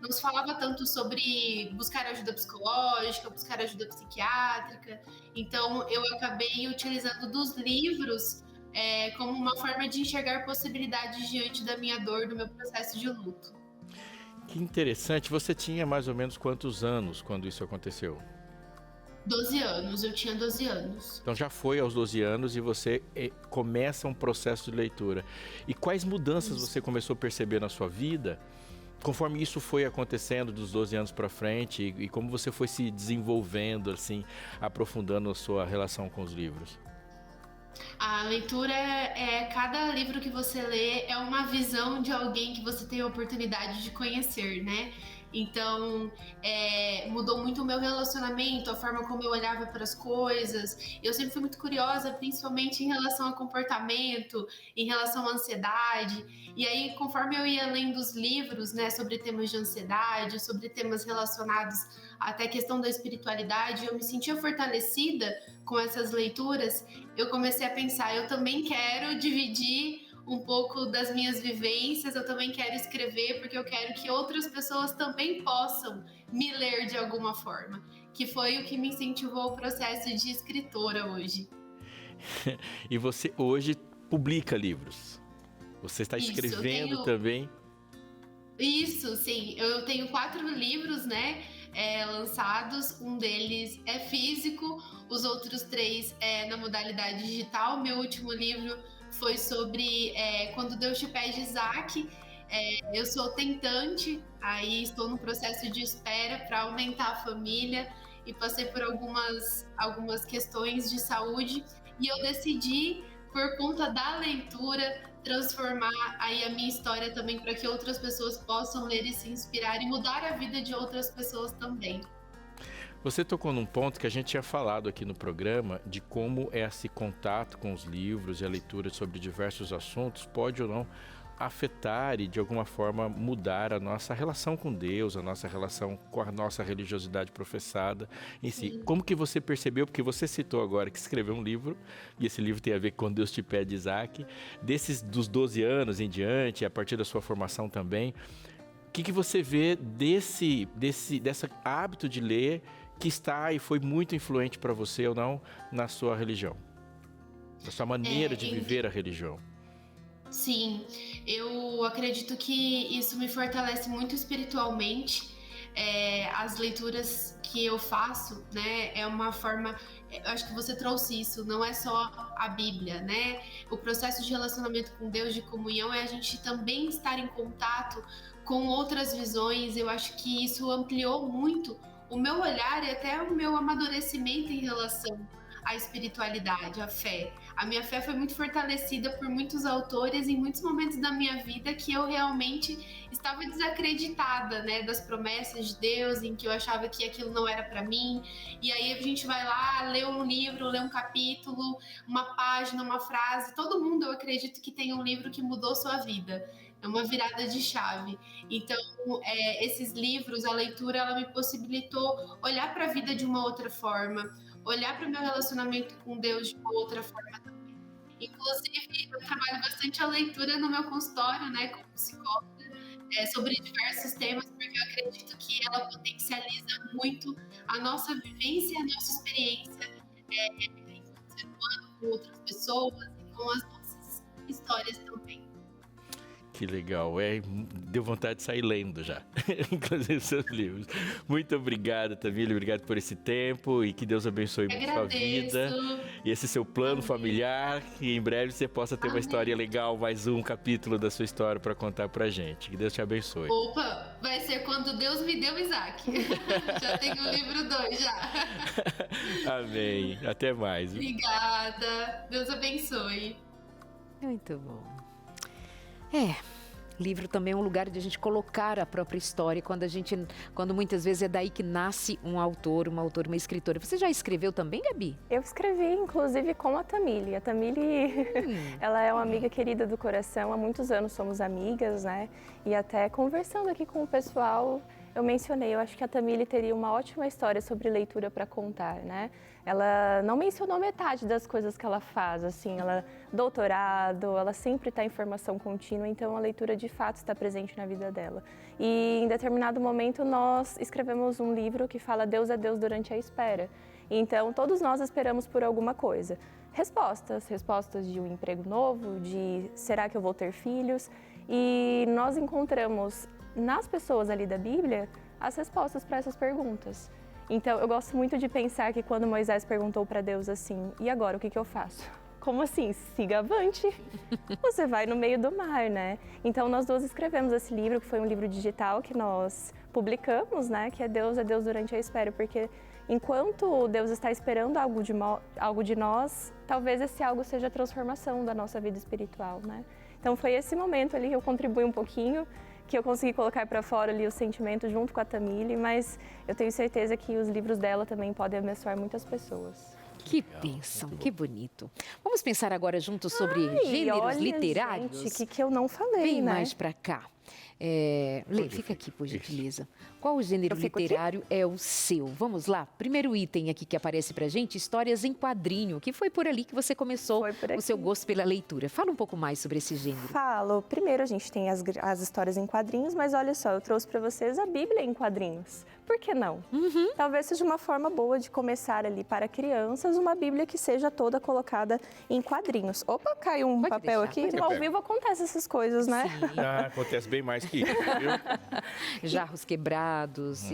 G: não se falava tanto sobre buscar ajuda psicológica, buscar ajuda psiquiátrica. Então, eu acabei utilizando dos livros como uma forma de enxergar possibilidades diante da minha dor, do meu processo de luto.
A: Que interessante. Você tinha mais ou menos quantos anos quando isso aconteceu?
G: 12 anos, eu tinha 12 anos.
A: Então já foi aos 12 anos e você começa um processo de leitura. E quais mudanças você começou a perceber na sua vida, conforme isso foi acontecendo dos 12 anos para frente, e como você foi se desenvolvendo, assim, aprofundando a sua relação com os livros?
G: A leitura cada livro que você lê é uma visão de alguém que você tem a oportunidade de conhecer, Então, mudou muito o meu relacionamento, a forma como eu olhava para as coisas. Eu sempre fui muito curiosa, principalmente em relação ao comportamento, em relação à ansiedade. E aí, conforme eu ia lendo os livros, sobre temas de ansiedade, sobre temas relacionados até a questão da espiritualidade, eu me sentia fortalecida com essas leituras. Eu comecei a pensar, eu também quero dividir um pouco das minhas vivências, eu também quero escrever, porque eu quero que outras pessoas também possam me ler de alguma forma, que foi o que me incentivou ao processo de escritora hoje.
A: E você hoje publica livros? Você está escrevendo também?
G: Isso, sim. Eu tenho 4 livros, lançados. Um deles é físico, os outros 3 é na modalidade digital. Meu último livro foi sobre Quando Deus Te Pede Isaac. Eu sou tentante, aí estou no processo de espera para aumentar a família e passei por algumas questões de saúde e eu decidi, por conta da leitura, transformar aí a minha história também para que outras pessoas possam ler e se inspirar e mudar a vida de outras pessoas também.
A: Você tocou num ponto que a gente tinha falado aqui no programa de como esse contato com os livros e a leitura sobre diversos assuntos pode ou não afetar e de alguma forma mudar a nossa relação com Deus, a nossa relação com a nossa religiosidade professada em si.
G: Sim.
A: Como que você percebeu, porque você citou agora que escreveu um livro, e esse livro tem a ver com Quando Deus Te Pede Isaac, dos 12 anos em diante, a partir da sua formação também, o que você vê desse hábito de ler que está e foi muito influente para você ou não na sua religião, na sua maneira de viver a religião?
G: Sim, eu acredito que isso me fortalece muito espiritualmente. As leituras que eu faço, né, é uma forma, eu acho que você trouxe isso, não é só a Bíblia, né? O processo de relacionamento com Deus, de comunhão, é a gente também estar em contato com outras visões. Eu acho que isso ampliou muito o meu olhar e até o meu amadurecimento em relação à espiritualidade, à fé. A minha fé foi muito fortalecida por muitos autores em muitos momentos da minha vida que eu realmente estava desacreditada, né, das promessas de Deus, em que eu achava que aquilo não era para mim. E aí a gente vai lá, lê um livro, lê um capítulo, uma página, uma frase. Todo mundo, eu acredito, que tem um livro que mudou sua vida. É uma virada de chave. Então, esses livros, a leitura, ela me possibilitou olhar para a vida de uma outra forma, olhar para o meu relacionamento com Deus de uma outra forma também. Inclusive, eu trabalho bastante a leitura no meu consultório, né, como psicóloga, sobre diversos temas, porque eu acredito que ela potencializa muito a nossa vivência, a nossa experiência enquanto ser humano, com outras pessoas e com as nossas histórias também.
A: Que legal, deu vontade de sair lendo já, inclusive seus livros. Muito obrigado, Tamília, obrigado por esse tempo e que Deus abençoe muito a sua vida e esse seu plano familiar, e em breve você possa ter uma história legal, mais um capítulo da sua história para contar pra gente. Que Deus te abençoe.
G: Opa, vai ser Quando Deus Me Deu Isaac. Já tenho o livro 2 já.
A: Amém, até mais.
G: Obrigada, Deus abençoe.
B: Muito bom. Livro também é um lugar de a gente colocar a própria história, quando muitas vezes é daí que nasce um autor, uma autora, uma escritora. Você já escreveu também, Gabi?
C: Eu escrevi, inclusive, com a Tamília. A Tamília, ela é uma amiga querida do coração, há muitos anos somos amigas, né? E até conversando aqui com o pessoal, eu mencionei, eu acho que a Tamília teria uma ótima história sobre leitura para contar, né? Ela não mencionou metade das coisas que ela faz, assim, ela doutorado, ela sempre está em formação contínua, então a leitura de fato está presente na vida dela. E em determinado momento nós escrevemos um livro que fala Deus é Deus durante a espera. Então todos nós esperamos por alguma coisa. Respostas de um emprego novo, de será que eu vou ter filhos? E nós encontramos nas pessoas ali da Bíblia as respostas para essas perguntas. Então, eu gosto muito de pensar que quando Moisés perguntou para Deus assim, e agora, o que eu faço? Como assim? Siga avante. Você vai no meio do mar, né? Então, nós duas escrevemos esse livro, que foi um livro digital que nós publicamos, né? Que é Deus durante a espera, porque enquanto Deus está esperando algo de nós, talvez esse algo seja a transformação da nossa vida espiritual, né? Então, foi esse momento ali que eu contribuí um pouquinho, que eu consegui colocar para fora ali o sentimento junto com a Tamília, mas eu tenho certeza que os livros dela também podem abençoar muitas pessoas.
B: Que bênção, que bonito. Vamos pensar agora juntos sobre gêneros literários?
C: Gente, que eu não falei,
B: Vem
C: né?
B: mais para cá. Lê, fica aqui, por gentileza. Qual o gênero literário é o seu? Vamos lá. Primeiro item aqui que aparece pra gente, histórias em quadrinho, que foi por ali que você começou o seu gosto pela leitura. Fala um pouco mais sobre esse gênero.
C: Falo. Primeiro a gente tem as histórias em quadrinhos, mas olha só, eu trouxe para vocês a Bíblia em quadrinhos. Por que não? Talvez seja uma forma boa de começar ali para crianças, uma Bíblia que seja toda colocada em quadrinhos. Opa, caiu um papel aqui. Ao vivo acontece essas coisas, né?
A: Acontece bem mais aqui, viu?
B: Jarros quebrados.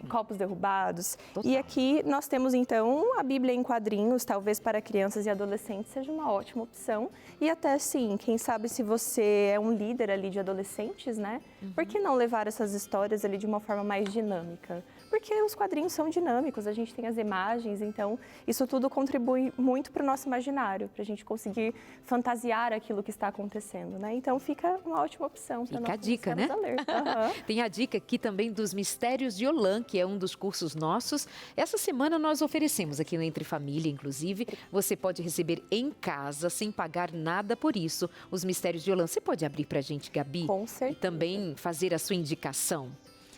C: Copos derrubados.
B: Total.
C: E aqui nós temos, então, a Bíblia em quadrinhos, talvez para crianças e adolescentes seja uma ótima opção. E até, sim, quem sabe se você é um líder ali de adolescentes, né? Por que não levar essas histórias ali de uma forma mais dinâmica? Porque os quadrinhos são dinâmicos, a gente tem as imagens, então isso tudo contribui muito para o nosso imaginário, para a gente conseguir fantasiar aquilo que está acontecendo, né? Então fica uma ótima opção para nós
B: Fica a dica, né?
C: começarmos a ler.
B: Tem a dica aqui também dos Mistérios de Yolã, que é um dos cursos nossos. Essa semana nós oferecemos aqui no Entre Família, inclusive. Você pode receber em casa, sem pagar nada por isso, os Mistérios de Yolã. Você pode abrir pra gente, Gabi?
C: Com certeza.
B: E também fazer a sua indicação.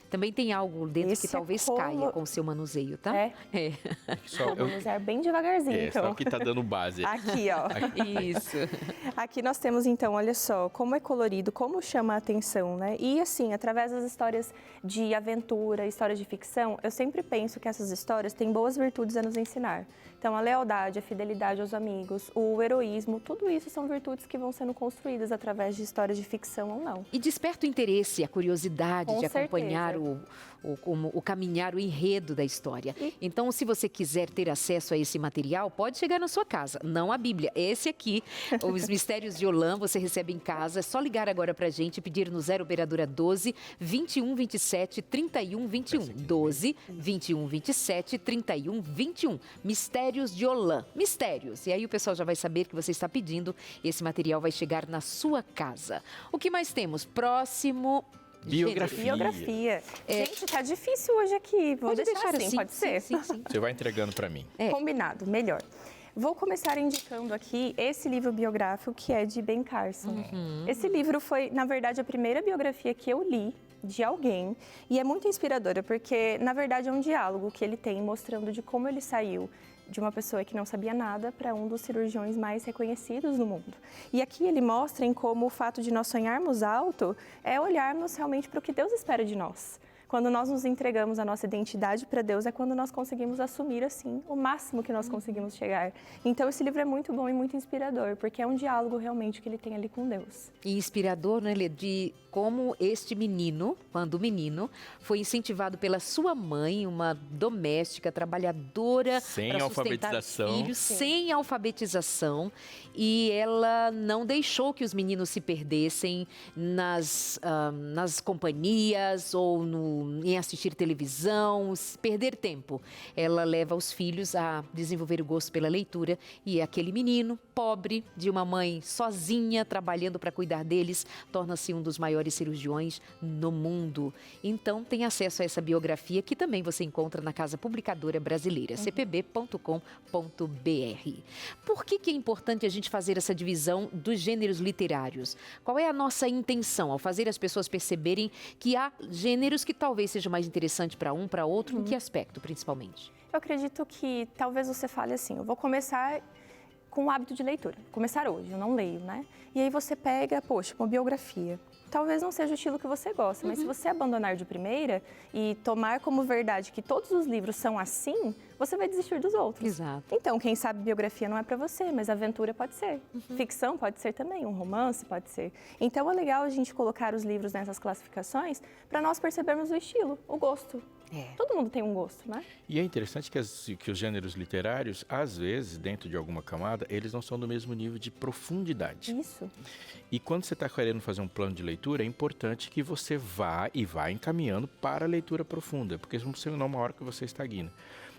B: Também tem algo dentro
C: Esse
B: que talvez
C: é
B: caia com o seu manuseio, tá?
C: É.
B: É.
C: Vamos usar bem devagarzinho, então.
A: Só que tá dando base.
C: Aqui, ó.
B: Isso.
C: Aqui nós temos, então, olha só, como é colorido, como chama a atenção, né? E, assim, através das histórias de aventura, histórias de ficção, eu sempre penso que essas histórias têm boas virtudes a nos ensinar. Então, a lealdade, a fidelidade aos amigos, o heroísmo, tudo isso são virtudes que vão sendo construídas através de histórias de ficção ou não.
B: E desperta o interesse, a curiosidade
C: Com
B: de
C: certeza.
B: acompanhar o caminhar, o enredo da história. Então, se você quiser ter acesso a esse material, pode chegar na sua casa. Não a Bíblia, esse aqui, os Mistérios de Yolã, você recebe em casa. É só ligar agora pra gente e pedir no 0 operadora 12 21 27 31 21. 12 21 27 31 21. Mistérios de Yolã. Mistérios. E aí o pessoal já vai saber que você está pedindo. Esse material vai chegar na sua casa. O que mais temos? Próximo...
C: Biografia. Gente, tá difícil hoje aqui. Vou
B: Pode deixar
C: assim, pode ser?
B: Sim, sim.
A: Você vai entregando para mim.
C: Combinado, melhor. Vou começar indicando aqui esse livro biográfico que é de Ben Carson. Esse livro foi, na verdade, a primeira biografia que eu li de alguém e é muito inspiradora porque, na verdade, é um diálogo que ele tem mostrando de como ele saiu de uma pessoa que não sabia nada para um dos cirurgiões mais reconhecidos no mundo. E aqui ele mostra em como o fato de nós sonharmos alto é olharmos realmente para o que Deus espera de nós. Quando nós nos entregamos a nossa identidade para Deus, é quando nós conseguimos assumir, assim, o máximo que nós conseguimos chegar. Então, esse livro é muito bom e muito inspirador, porque é um diálogo realmente que ele tem ali com Deus.
B: E inspirador, né, Lê, de como este menino, quando menino, foi incentivado pela sua mãe, uma doméstica, trabalhadora,
A: Sem
B: para sustentar os
A: alfabetização.
B: filhos, sem alfabetização. E ela não deixou que os meninos se perdessem nas companhias ou em assistir televisão, perder tempo. Ela leva os filhos a desenvolver o gosto pela leitura e aquele menino pobre, de uma mãe sozinha, trabalhando para cuidar deles, torna-se um dos maiores cirurgiões no mundo. Então, tem acesso a essa biografia que também você encontra na Casa Publicadora Brasileira, cpb.com.br. Por que é importante a gente fazer essa divisão dos gêneros literários? Qual é a nossa intenção ao fazer as pessoas perceberem que há gêneros que talvez sejam mais interessantes para um, para outro? Em que aspecto, principalmente?
C: Eu acredito que talvez você fale assim, eu vou começar com o hábito de leitura. Começar hoje, eu não leio, né? E aí você pega, poxa, uma biografia. Talvez não seja o estilo que você gosta, mas se você abandonar de primeira e tomar como verdade que todos os livros são assim, você vai desistir dos outros.
B: Exato.
C: Então, quem sabe biografia não é para você, mas aventura pode ser. Ficção pode ser também, um romance pode ser. Então, é legal a gente colocar os livros nessas classificações para nós percebermos o estilo, o gosto. Todo mundo tem um gosto, né?
A: E é interessante que os gêneros literários, às vezes, dentro de alguma camada, eles não são do mesmo nível de profundidade.
C: Isso.
A: E quando você está querendo fazer um plano de leitura, é importante que você vá encaminhando para a leitura profunda, porque senão é uma hora que você estagna.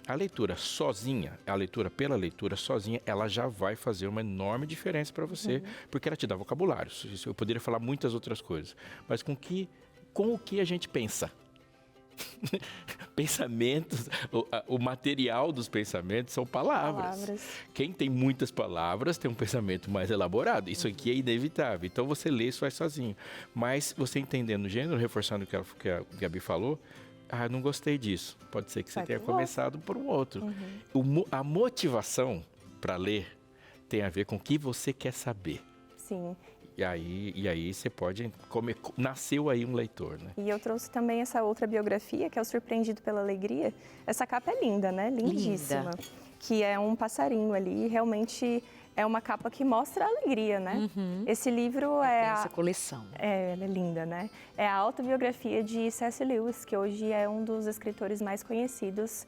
A: A leitura sozinha, a leitura pela leitura sozinha, ela já vai fazer uma enorme diferença para você, porque ela te dá vocabulário. Eu poderia falar muitas outras coisas, mas com o que a gente pensa. Pensamentos, o material dos pensamentos são palavras. Quem tem muitas palavras tem um pensamento mais elaborado. Isso aqui é inevitável. Então você lê isso vai sozinho. Mas você entendendo o gênero, reforçando o que a Gabi falou, não gostei disso. Pode ser que você tenha começado por um outro. A motivação para ler tem a ver com o que você quer saber.
C: Sim.
A: E aí você pode nasceu aí um leitor, né?
C: E eu trouxe também essa outra biografia, que é o Surpreendido pela Alegria. Essa capa é linda, né? Lindíssima.
B: Linda.
C: Que é um passarinho ali, realmente é uma capa que mostra a alegria, né? Esse livro
B: Essa coleção.
C: ela é linda, né? É a autobiografia de C.S. Lewis, que hoje é um dos escritores mais conhecidos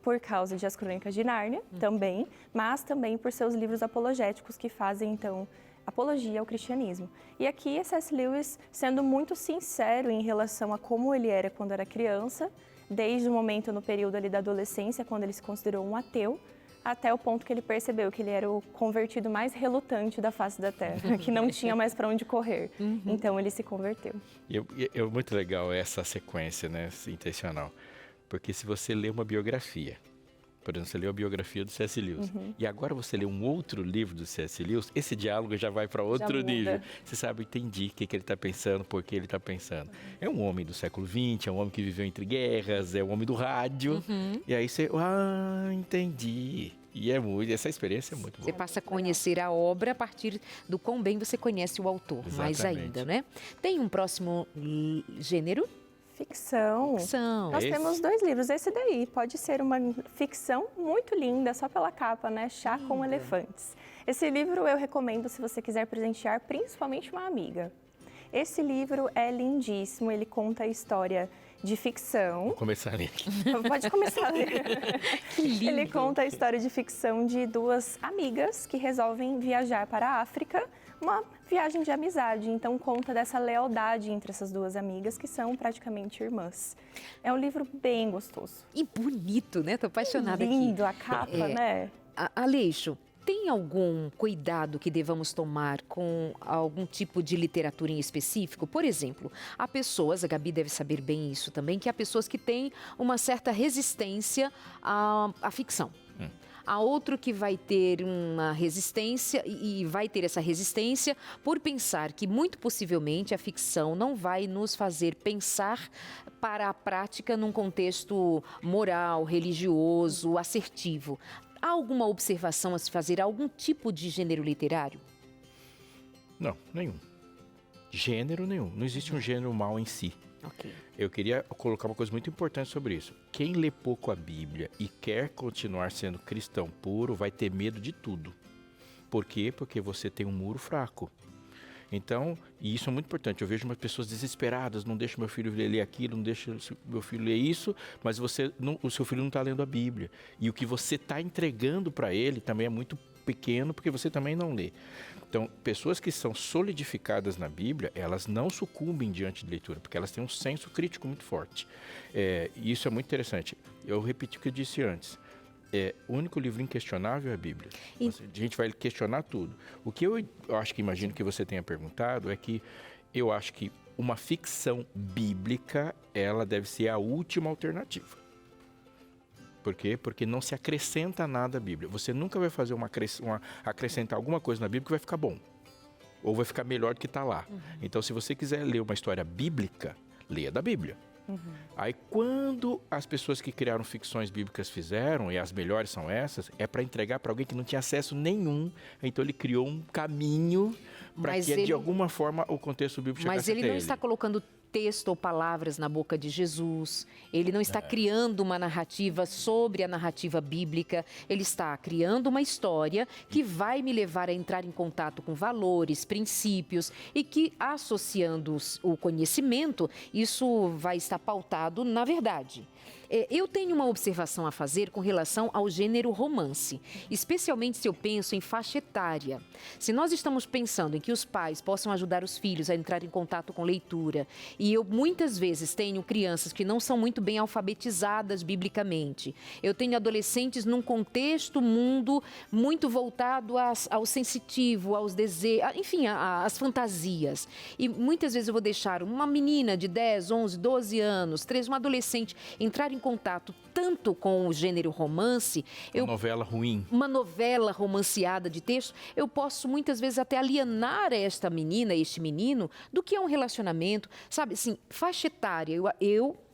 C: por causa de As Crônicas de Nárnia, também, mas também por seus livros apologéticos que fazem, então, apologia ao cristianismo. E aqui é C.S. Lewis sendo muito sincero em relação a como ele era quando era criança, desde o momento no período ali da adolescência, quando ele se considerou um ateu, até o ponto que ele percebeu que ele era o convertido mais relutante da face da terra, que não tinha mais para onde correr. Então ele se converteu.
A: E é muito legal essa sequência, né, intencional. Porque se você lê uma biografia, por exemplo, você leu a biografia do C.S. Lewis, e agora você lê um outro livro do C.S. Lewis, esse diálogo já vai para outro nível. Você sabe, entendi o que ele está pensando, por que ele está pensando. É um homem do século XX, é um homem que viveu entre guerras, é um homem do rádio. E aí você, entendi. E essa experiência é muito boa.
B: Você passa a conhecer a obra a partir do quão bem você conhece o autor, mais ainda, né? Tem um próximo gênero?
C: Ficção. Nós temos 2 livros. Esse daí pode ser uma ficção muito linda, só pela capa, né? Chá com Elefantes. Esse livro eu recomendo se você quiser presentear, principalmente uma amiga. Esse livro é lindíssimo, ele conta a história de ficção.
A: Vou começar a ler aqui.
C: Pode começar a ler.
B: Que lindo.
C: Ele conta a história de ficção de 2 amigas que resolvem viajar para a África, uma viagem de amizade. Então conta dessa lealdade entre essas 2 amigas que são praticamente irmãs. É um livro bem gostoso.
B: E bonito, né? Tô apaixonada aqui.
C: Lindo a capa, né?
B: Aleixo, tem algum cuidado que devamos tomar com algum tipo de literatura em específico? Por exemplo, há pessoas, a Gabi deve saber bem isso também, que há pessoas que têm uma certa resistência à ficção. Há outro que vai ter uma resistência e vai ter essa resistência por pensar que muito possivelmente a ficção não vai nos fazer pensar para a prática num contexto moral, religioso, assertivo. Há alguma observação a se fazer a algum tipo de gênero literário?
A: Não, nenhum. Gênero nenhum. Não existe um gênero mal em si.
B: Ok.
A: Eu queria colocar uma coisa muito importante sobre isso. Quem lê pouco a Bíblia e quer continuar sendo cristão puro vai ter medo de tudo. Por quê? Porque você tem um muro fraco. Então, e isso é muito importante, eu vejo umas pessoas desesperadas, não deixa meu filho ler aquilo, não deixa meu filho ler isso, mas o seu filho não está lendo a Bíblia. E o que você está entregando para ele também é muito pequeno, porque você também não lê. Então, pessoas que são solidificadas na Bíblia, elas não sucumbem diante de leitura, porque elas têm um senso crítico muito forte. E isso é muito interessante. Eu repeti o que eu disse antes. O único livro inquestionável é a Bíblia. A gente vai questionar tudo. O que eu acho que imagino que você tenha perguntado é que eu acho que uma ficção bíblica, ela deve ser a última alternativa. Por quê? Porque não se acrescenta nada à Bíblia. Você nunca vai fazer acrescentar alguma coisa na Bíblia que vai ficar bom. Ou vai ficar melhor do que está lá. Então, se você quiser ler uma história bíblica, leia da Bíblia. Aí, quando as pessoas que criaram ficções bíblicas fizeram, e as melhores são essas, é para entregar para alguém que não tinha acesso nenhum. Então, ele criou um caminho para que, de alguma forma, o contexto bíblico chegasse até ele.
B: Mas ele não está colocando texto ou palavras na boca de Jesus. Ele não está criando uma narrativa sobre a narrativa bíblica. Ele está criando uma história que vai me levar a entrar em contato com valores, princípios e que, associando o conhecimento, isso vai estar pautado na verdade. Eu tenho uma observação a fazer com relação ao gênero romance, especialmente se eu penso em faixa etária. Se nós estamos pensando em que os pais possam ajudar os filhos a entrar em contato com leitura, e eu muitas vezes tenho crianças que não são muito bem alfabetizadas biblicamente, eu tenho adolescentes num contexto mundo muito voltado ao sensitivo, aos desejos, enfim, às fantasias. E muitas vezes eu vou deixar uma menina de 10, 11, 12 anos, uma adolescente, entrar em contato tanto com o gênero romance...
A: Uma novela ruim.
B: Uma novela romanceada de texto, eu posso muitas vezes até alienar esta menina, este menino, do que é um relacionamento, sabe, assim, faixa etária.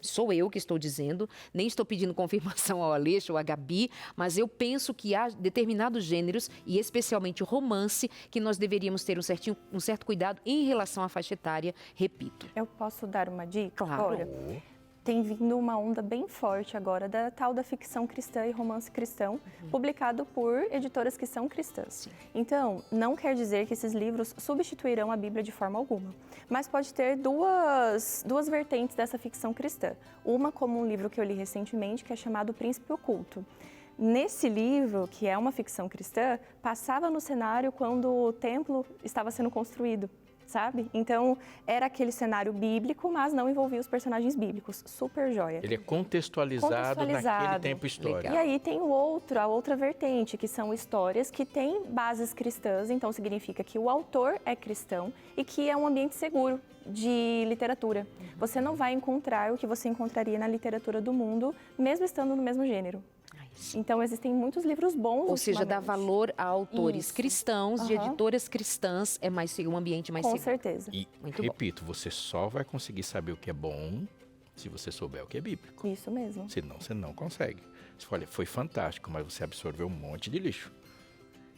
B: Sou eu que estou dizendo, nem estou pedindo confirmação ao Aleixo ou à Gabi, mas eu penso que há determinados gêneros, e especialmente o romance, que nós deveríamos ter um certo cuidado em relação à faixa etária, repito.
C: Eu posso dar uma dica?
B: Claro.
C: Olha, tem vindo uma onda bem forte agora da tal da ficção cristã e romance cristão, publicado por editoras que são cristãs. Então, não quer dizer que esses livros substituirão a Bíblia de forma alguma, mas pode ter duas vertentes dessa ficção cristã. Uma como um livro que eu li recentemente, que é chamado O Príncipe Oculto. Nesse livro, que é uma ficção cristã, passava no cenário quando o templo estava sendo construído. Sabe? Então, era aquele cenário bíblico, mas não envolvia os personagens bíblicos. Super joia.
A: Ele é contextualizado naquele tempo histórico.
C: E aí tem a outra vertente, que são histórias que têm bases cristãs, então significa que o autor é cristão e que é um ambiente seguro de literatura. Você não vai encontrar o que você encontraria na literatura do mundo, mesmo estando no mesmo gênero. Então, existem muitos livros bons.
B: Ou seja, dá valor a autores
C: Isso.
B: cristãos, de editoras cristãs, é mais um ambiente mais seguro.
C: Com certeza.
A: E,
B: Muito
A: repito, você só vai conseguir saber o que é bom se você souber o que é bíblico.
C: Isso mesmo.
A: Senão, você não consegue. Você fala, foi fantástico, mas você absorveu um monte de lixo.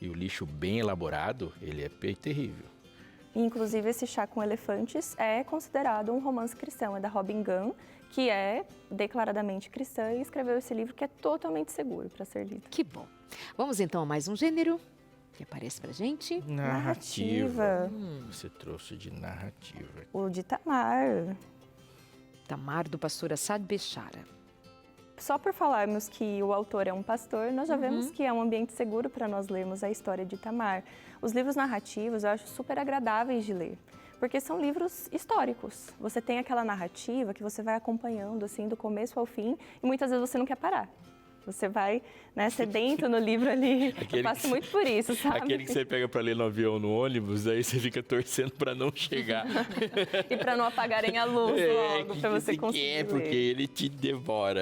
A: E o lixo bem elaborado, ele é terrível.
C: Inclusive, esse Chá com Elefantes é considerado um romance cristão, é da Robin Gunn, que é declaradamente cristã e escreveu esse livro que é totalmente seguro para ser lido.
B: Que bom. Vamos então a mais um gênero que aparece pra gente.
A: Narrativa. Você trouxe de narrativa.
C: O de Tamar.
B: Tamar, do pastor Assad Bechara.
C: Só por falarmos que o autor é um pastor, nós já vemos que é um ambiente seguro para nós lermos a história de Tamar. Os livros narrativos eu acho super agradáveis de ler, porque são livros históricos. Você tem aquela narrativa que você vai acompanhando assim do começo ao fim e muitas vezes você não quer parar. Você vai, né, sedento no livro ali. Eu passo muito por isso, sabe?
A: Aquele que você pega para ler no avião, no ônibus, aí você fica torcendo para não chegar.
C: E para não apagarem a luz logo, para você conseguir ler.
A: Porque ele te devora.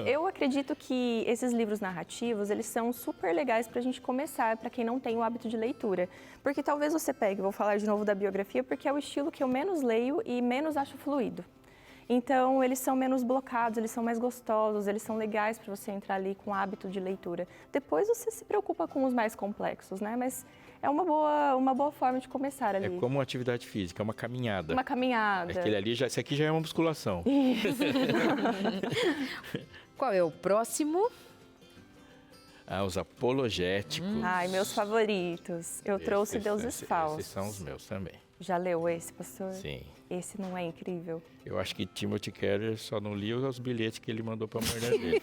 C: Eu acredito que esses livros narrativos, eles são super legais para a gente começar, para quem não tem o hábito de leitura. Porque talvez você pegue, vou falar de novo da biografia, porque é o estilo que eu menos leio e menos acho fluido. Então, eles são menos blocados, eles são mais gostosos, eles são legais para você entrar ali com o hábito de leitura. Depois você se preocupa com os mais complexos, né? Mas é uma boa forma de começar ali.
A: É como uma atividade física, é uma caminhada.
C: Uma caminhada.
A: Aquele ali, esse aqui já é uma musculação.
C: Isso.
B: Qual é o próximo?
A: Os apologéticos.
C: Ai, meus favoritos. Eu trouxe Deuses Falsos.
A: Esses são os meus também.
C: Já leu esse, pastor?
A: Sim.
C: Esse não é incrível?
A: Eu acho que Timothy Keller só não lia os bilhetes que ele mandou para a mulher dele.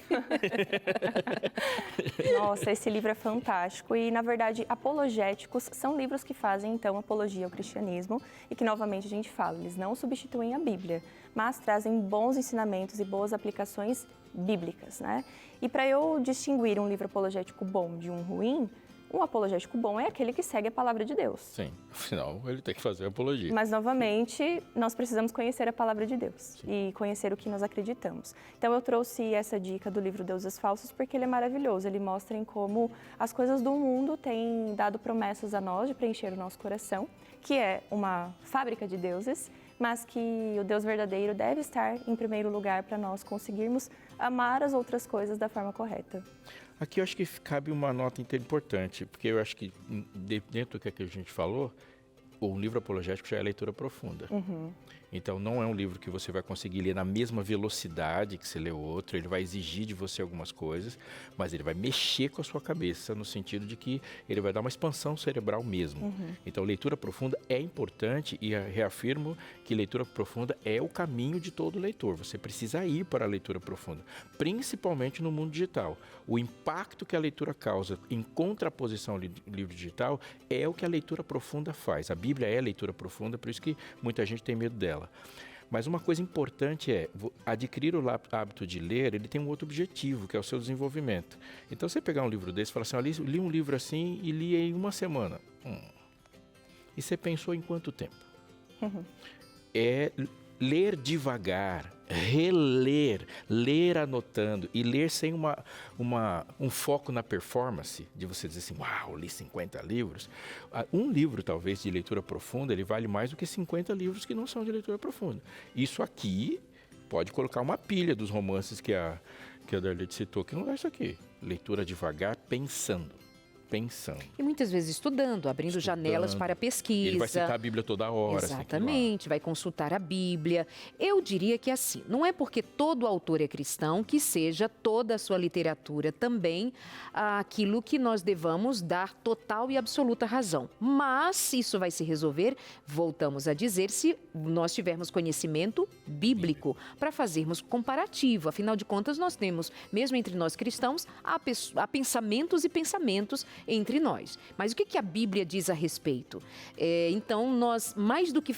C: Nossa, esse livro é fantástico e, na verdade, apologéticos são livros que fazem, então, apologia ao cristianismo e que, novamente, a gente fala, eles não substituem a Bíblia, mas trazem bons ensinamentos e boas aplicações bíblicas, né? E para eu distinguir um livro apologético bom de um ruim, um apologético bom é aquele que segue a palavra de Deus.
A: Sim, afinal ele tem que fazer apologia.
C: Mas, novamente, nós precisamos conhecer a palavra de Deus e conhecer o que nós acreditamos. Então, eu trouxe essa dica do livro Deuses Falsos porque ele é maravilhoso. Ele mostra em como as coisas do mundo têm dado promessas a nós de preencher o nosso coração, que é uma fábrica de deuses, mas que o Deus verdadeiro deve estar em primeiro lugar para nós conseguirmos amar as outras coisas da forma correta.
A: Aqui eu acho que cabe uma nota importante, porque eu acho que dentro do que a gente falou, o livro apologético já é leitura profunda. Então não é um livro que você vai conseguir ler na mesma velocidade que você lê o outro, ele vai exigir de você algumas coisas, mas ele vai mexer com a sua cabeça, no sentido de que ele vai dar uma expansão cerebral mesmo. Então leitura profunda é importante e reafirmo que leitura profunda é o caminho de todo leitor. Você precisa ir para a leitura profunda, principalmente no mundo digital. O impacto que a leitura causa em contraposição ao livro digital é o que a leitura profunda faz. A Bíblia é leitura profunda, por isso que muita gente tem medo dela. Mas uma coisa importante é adquirir o hábito de ler, ele tem um outro objetivo, que é o seu desenvolvimento. Então, você pegar um livro desse e falar assim, li um livro assim e li em uma semana. E você pensou em quanto tempo? É ler devagar, reler, ler anotando e ler sem um foco na performance, de você dizer assim, uau, li 50 livros. Um livro, talvez, de leitura profunda, ele vale mais do que 50 livros que não são de leitura profunda. Isso aqui pode colocar uma pilha dos romances que a Darlete citou, que não é isso aqui. Leitura devagar, pensando. pensando.
B: E muitas vezes estudando, abrindo janelas para pesquisa.
A: Ele vai citar a Bíblia toda hora.
B: Exatamente, vai consultar a Bíblia. Eu diria que assim, não é porque todo autor é cristão que seja toda a sua literatura também aquilo que nós devamos dar total e absoluta razão. Mas isso vai se resolver, voltamos a dizer, se nós tivermos conhecimento bíblico para fazermos comparativo. Afinal de contas, nós temos, mesmo entre nós cristãos, há pensamentos e pensamentos entre nós. Mas o que a Bíblia diz a respeito? Então, nós, mais do que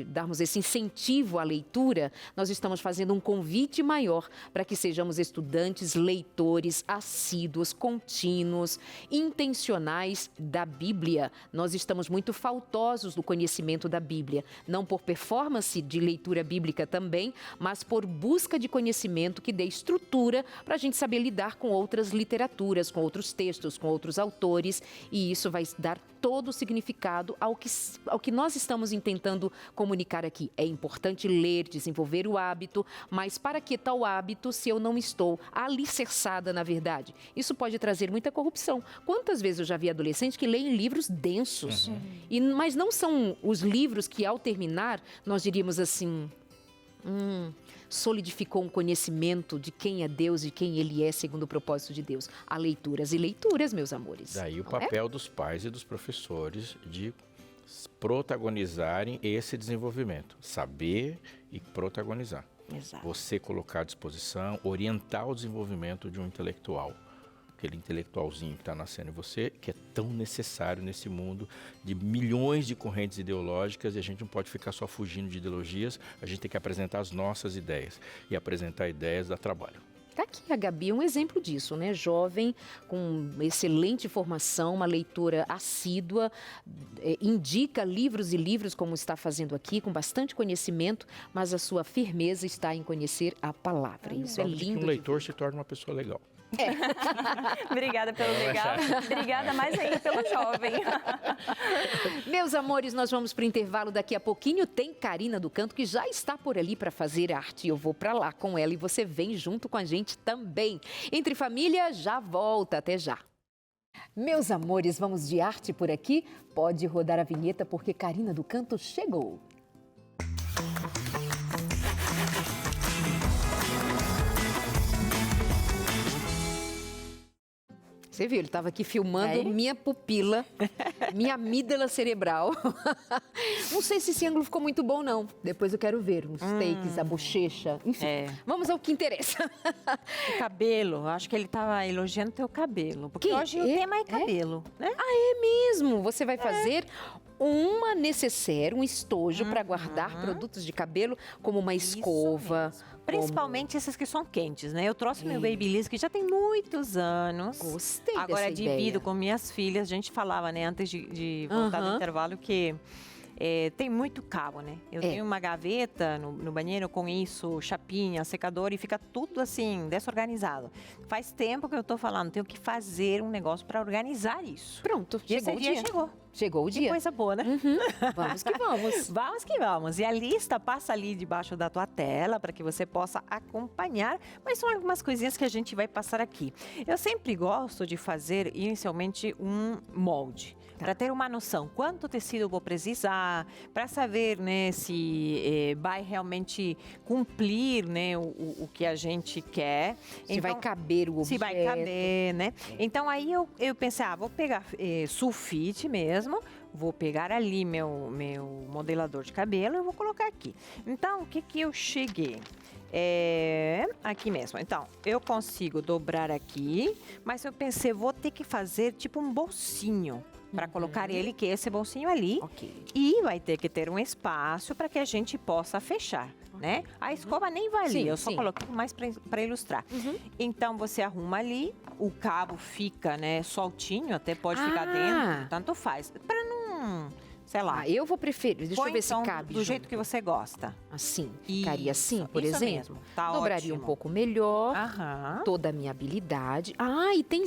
B: darmos esse incentivo à leitura, nós estamos fazendo um convite maior para que sejamos estudantes, leitores, assíduos, contínuos, intencionais da Bíblia. Nós estamos muito faltosos do conhecimento da Bíblia, não por performance de leitura bíblica também, mas por busca de conhecimento que dê estrutura para a gente saber lidar com outras literaturas, com outros textos, com outros autores, e isso vai dar todo o significado ao que nós estamos tentando comunicar aqui. É importante ler, desenvolver o hábito, mas para que tal hábito se eu não estou alicerçada na verdade? Isso pode trazer muita corrupção. Quantas vezes eu já vi adolescentes que leem livros densos, mas não são os livros que, ao terminar, nós diríamos assim... solidificou um conhecimento de quem é Deus e quem Ele é segundo o propósito de Deus. Há leituras e leituras, meus amores.
A: Daí o papel dos pais e dos professores de protagonizarem esse desenvolvimento. Saber e protagonizar.
H: Exato.
A: Você colocar à disposição, orientar o desenvolvimento de um intelectual. Aquele intelectualzinho que está nascendo em você, que é tão necessário nesse mundo de milhões de correntes ideológicas, e a gente não pode ficar só fugindo de ideologias, a gente tem que apresentar as nossas ideias, e apresentar ideias dá trabalho.
B: Está aqui a Gabi, um exemplo disso, né? Jovem, com excelente formação, uma leitura assídua, indica livros e livros, como está fazendo aqui, com bastante conhecimento, mas a sua firmeza está em conhecer a palavra. Isso é lindo.
A: Que um leitor se torna uma pessoa legal.
C: Obrigada pelo legal. Obrigada mais ainda pelo jovem.
B: Meus amores, nós vamos para o intervalo daqui a pouquinho. Tem Karina do Canto que já está por ali para fazer arte. Eu vou para lá com ela e você vem junto com a gente também. Entre Família já volta. Até já. Meus amores, vamos de arte por aqui? Pode rodar a vinheta porque Karina do Canto chegou. Você viu, ele estava aqui filmando minha pupila, minha amígdala cerebral. Não sei se esse ângulo ficou muito bom, não. Depois eu quero ver uns takes, a bochecha, enfim. Vamos ao que interessa.
H: O cabelo, acho que ele estava elogiando teu cabelo. Porque hoje o tema é cabelo, né?
B: Ah, é mesmo? Você vai fazer uma necessaire, um estojo para guardar produtos de cabelo, como uma escova.
H: Principalmente esses que são quentes, né? Eu trouxe meu Babyliss, que já tem muitos anos.
B: Gostei
H: Agora
B: dessa
H: divido
B: ideia.
H: com minhas filhas. A gente falava, né, antes de voltar do intervalo, que tem muito cabo, né? Eu tenho uma gaveta no banheiro com isso, chapinha, secador, e fica tudo assim, desorganizado. Faz tempo que eu tô falando, tenho que fazer um negócio para organizar isso.
B: Pronto,
H: E
B: chegou
H: esse
B: o
H: dia
B: dia.
H: chegou.
B: Chegou o
H: Que
B: dia.
H: coisa boa, né?
B: Vamos que vamos.
H: Vamos que vamos. E a lista passa ali debaixo da tua tela para que você possa acompanhar. Mas são algumas coisinhas que a gente vai passar aqui. Eu sempre gosto de fazer inicialmente um molde. Para ter uma noção quanto tecido eu vou precisar, para saber, né, se vai realmente cumprir, né, o que a gente quer.
B: Se vai caber o objeto.
H: Se vai caber, né? Então aí eu pensei, vou pegar sulfite mesmo, vou pegar ali meu modelador de cabelo e vou colocar aqui. Então, o que eu cheguei? Aqui mesmo. Então, eu consigo dobrar aqui, mas eu pensei, vou ter que fazer tipo um bolsinho para colocar ele, que é esse bolsinho ali. E vai ter que ter um espaço para que a gente possa fechar, né? A escova nem vai ali, eu só coloquei mais para ilustrar. Então, você arruma ali, o cabo fica, né, soltinho, até pode ficar dentro, tanto faz. Para não, sei lá.
B: Eu vou preferir, deixa eu ver
H: então,
B: se cabe
H: do jeito que você gosta.
B: Assim, ficaria assim, por
H: isso
B: exemplo.
H: mesmo, tá
B: Dobraria
H: ótimo.
B: um pouco melhor, toda a minha habilidade.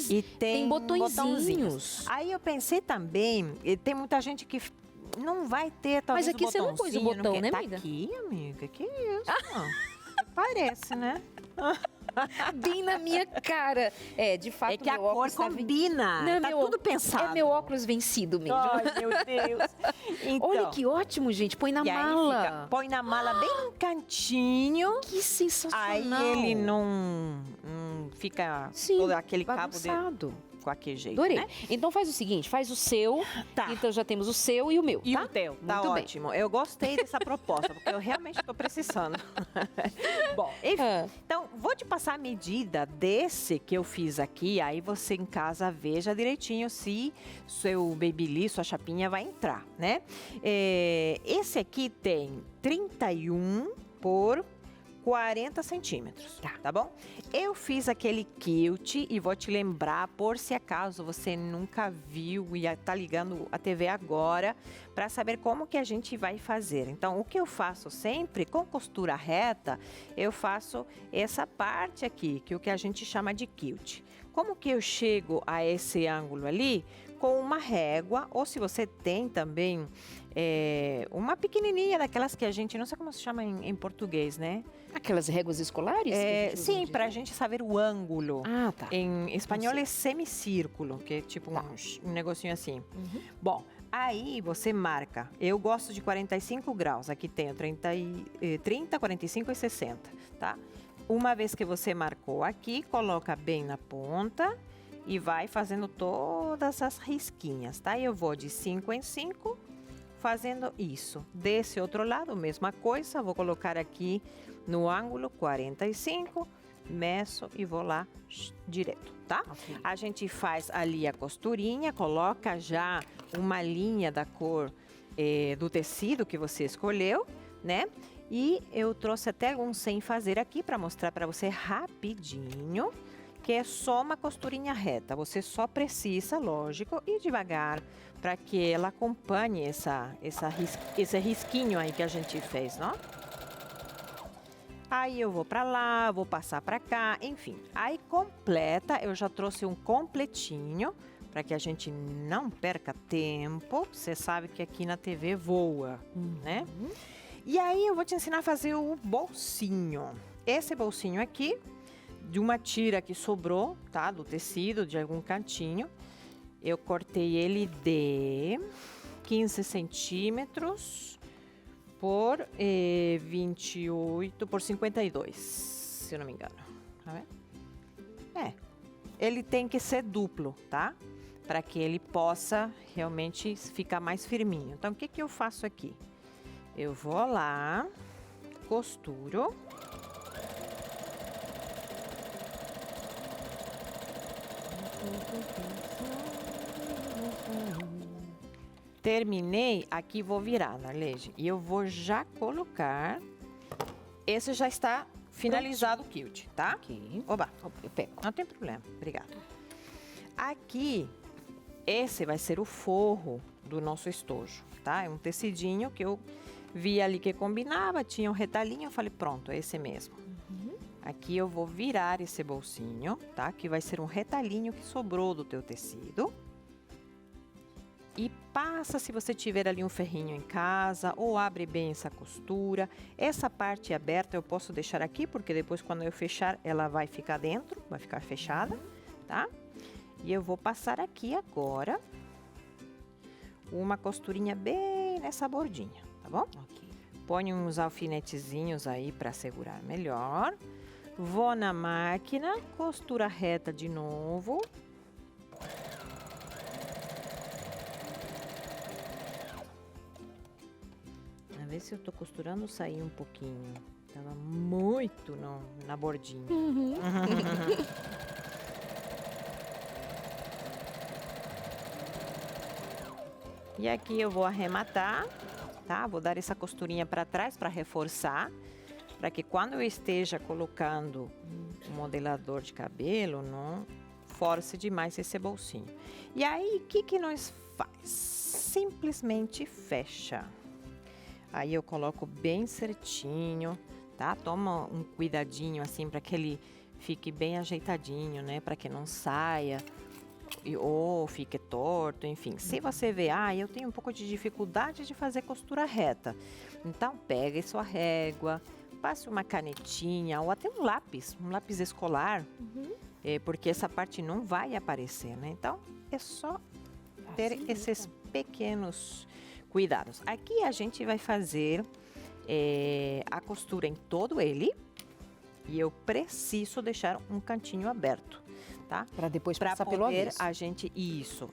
B: E tem botõezinhos.
H: Aí eu pensei também, tem muita gente que não vai ter talvez
B: Mas aqui você não pôs o botão, né,
H: tá
B: amiga?
H: Aqui, amiga, que isso? Parece, né?
B: Bem na minha cara. É, de fato,
H: É que a
B: meu
H: cor
B: óculos tá
H: combina.
B: Não,
H: Tá
B: meu-
H: tudo pensado.
B: É meu óculos vencido mesmo.
H: Ai, meu Deus. Então,
B: Olha que ótimo, gente. Põe na
H: e aí
B: mala.
H: fica- põe na mala bem no cantinho.
B: Que sensacional.
H: Aí ele não fica
B: Sim,
H: todo aquele cabo
B: bagunçado.
H: de qualquer jeito,
B: Adorei.
H: né?
B: Então faz o seguinte, faz o seu.
H: Tá.
B: Então já temos o seu e o meu,
H: E
B: tá?
H: o teu, tá
B: Muito bem.
H: ótimo. Eu gostei dessa proposta, porque eu realmente estou precisando. Bom, enfim,
B: Ah,
H: então vou te passar a medida desse que eu fiz aqui, aí você em casa veja direitinho se seu babyliss, sua chapinha vai entrar, né? Esse aqui tem 31 por 40 centímetros, tá bom? Eu fiz aquele quilt e vou te lembrar, por se acaso você nunca viu e tá ligando a TV agora, para saber como que a gente vai fazer. Então, o que eu faço sempre, com costura reta, eu faço essa parte aqui, que é o que a gente chama de quilt. Como que eu chego a esse ângulo ali? Com uma régua, ou se você tem também uma pequenininha, daquelas que a gente, não sei como se chama em português, né?
B: aquelas réguas escolares? que a gente usa
H: Sim,
B: de-
H: para a gente saber o ângulo.
B: Ah, tá.
H: Em espanhol é semicírculo, que é tipo um negocinho assim.
B: Uhum.
H: Bom, aí você marca. Eu gosto de 45 graus. Aqui tenho 30, 45 e 60, tá? Uma vez que você marcou aqui, coloca bem na ponta e vai fazendo todas as risquinhas, tá? Eu vou de 5 em 5 fazendo isso. Desse outro lado, mesma coisa. Vou colocar aqui no ângulo 45, meço e vou lá direto, tá?
B: Ok.
H: A gente faz ali a costurinha, coloca já uma linha da cor do tecido que você escolheu, né? E eu trouxe até um sem fazer aqui para mostrar para você rapidinho, que é só uma costurinha reta. Você só precisa, lógico, ir devagar para que ela acompanhe esse risquinho aí que a gente fez, não? Aí eu vou para lá, vou passar para cá, enfim. Aí completa, eu já trouxe um completinho para que a gente não perca tempo. Você sabe que aqui na TV voa, né? E aí eu vou te ensinar a fazer o bolsinho. Esse bolsinho aqui, de uma tira que sobrou, tá? Do tecido, de algum cantinho. Eu cortei ele de 15 centímetros por 28 por 52, se eu não me engano. Tá vendo? Ele tem que ser duplo, tá? Para que ele possa realmente ficar mais firminho. Então, o que que eu faço aqui? Eu vou lá, costuro. Terminei, aqui vou virar, Narleide. E eu vou já colocar. Esse já está finalizado o quilt, tá?
B: Ok.
H: Oba,
B: Eu pego.
H: não tem problema, obrigada. Aqui, esse vai ser o forro do nosso estojo, tá? É um tecidinho que eu vi ali que combinava, tinha um retalhinho, eu falei, pronto, é esse mesmo. Aqui eu vou virar esse bolsinho, tá? Que vai ser um retalhinho que sobrou do teu tecido. E passa, se você tiver ali um ferrinho em casa, ou abre bem essa costura. Essa parte aberta eu posso deixar aqui, porque depois quando eu fechar, ela vai ficar dentro, vai ficar fechada, tá? E eu vou passar aqui agora uma costurinha bem nessa bordinha, tá bom?
B: Ok.
H: Põe uns alfinetezinhos aí para segurar melhor. Vou na máquina, costura reta de novo. A ver se eu tô costurando, sair um pouquinho. Tava muito na bordinha. E aqui eu vou arrematar, tá? Vou dar essa costurinha para trás para reforçar, para que quando eu esteja colocando o modelador de cabelo, não force demais esse bolsinho. E aí, o que que nós faz? Simplesmente fecha. Aí eu coloco bem certinho, tá? Toma um cuidadinho assim para que ele fique bem ajeitadinho, né? Para que não saia ou fique torto, enfim. Se você vê, eu tenho um pouco de dificuldade de fazer costura reta, então pega sua régua, passe uma canetinha ou até um lápis escolar, porque essa parte não vai aparecer, né? Então, é só ter esses pequenos cuidados. Aqui a gente vai fazer a costura em todo ele e eu preciso deixar um cantinho aberto, tá?
B: Para depois
H: Pra
B: passar pelo
H: poder
B: avesso.
H: a gente, isso,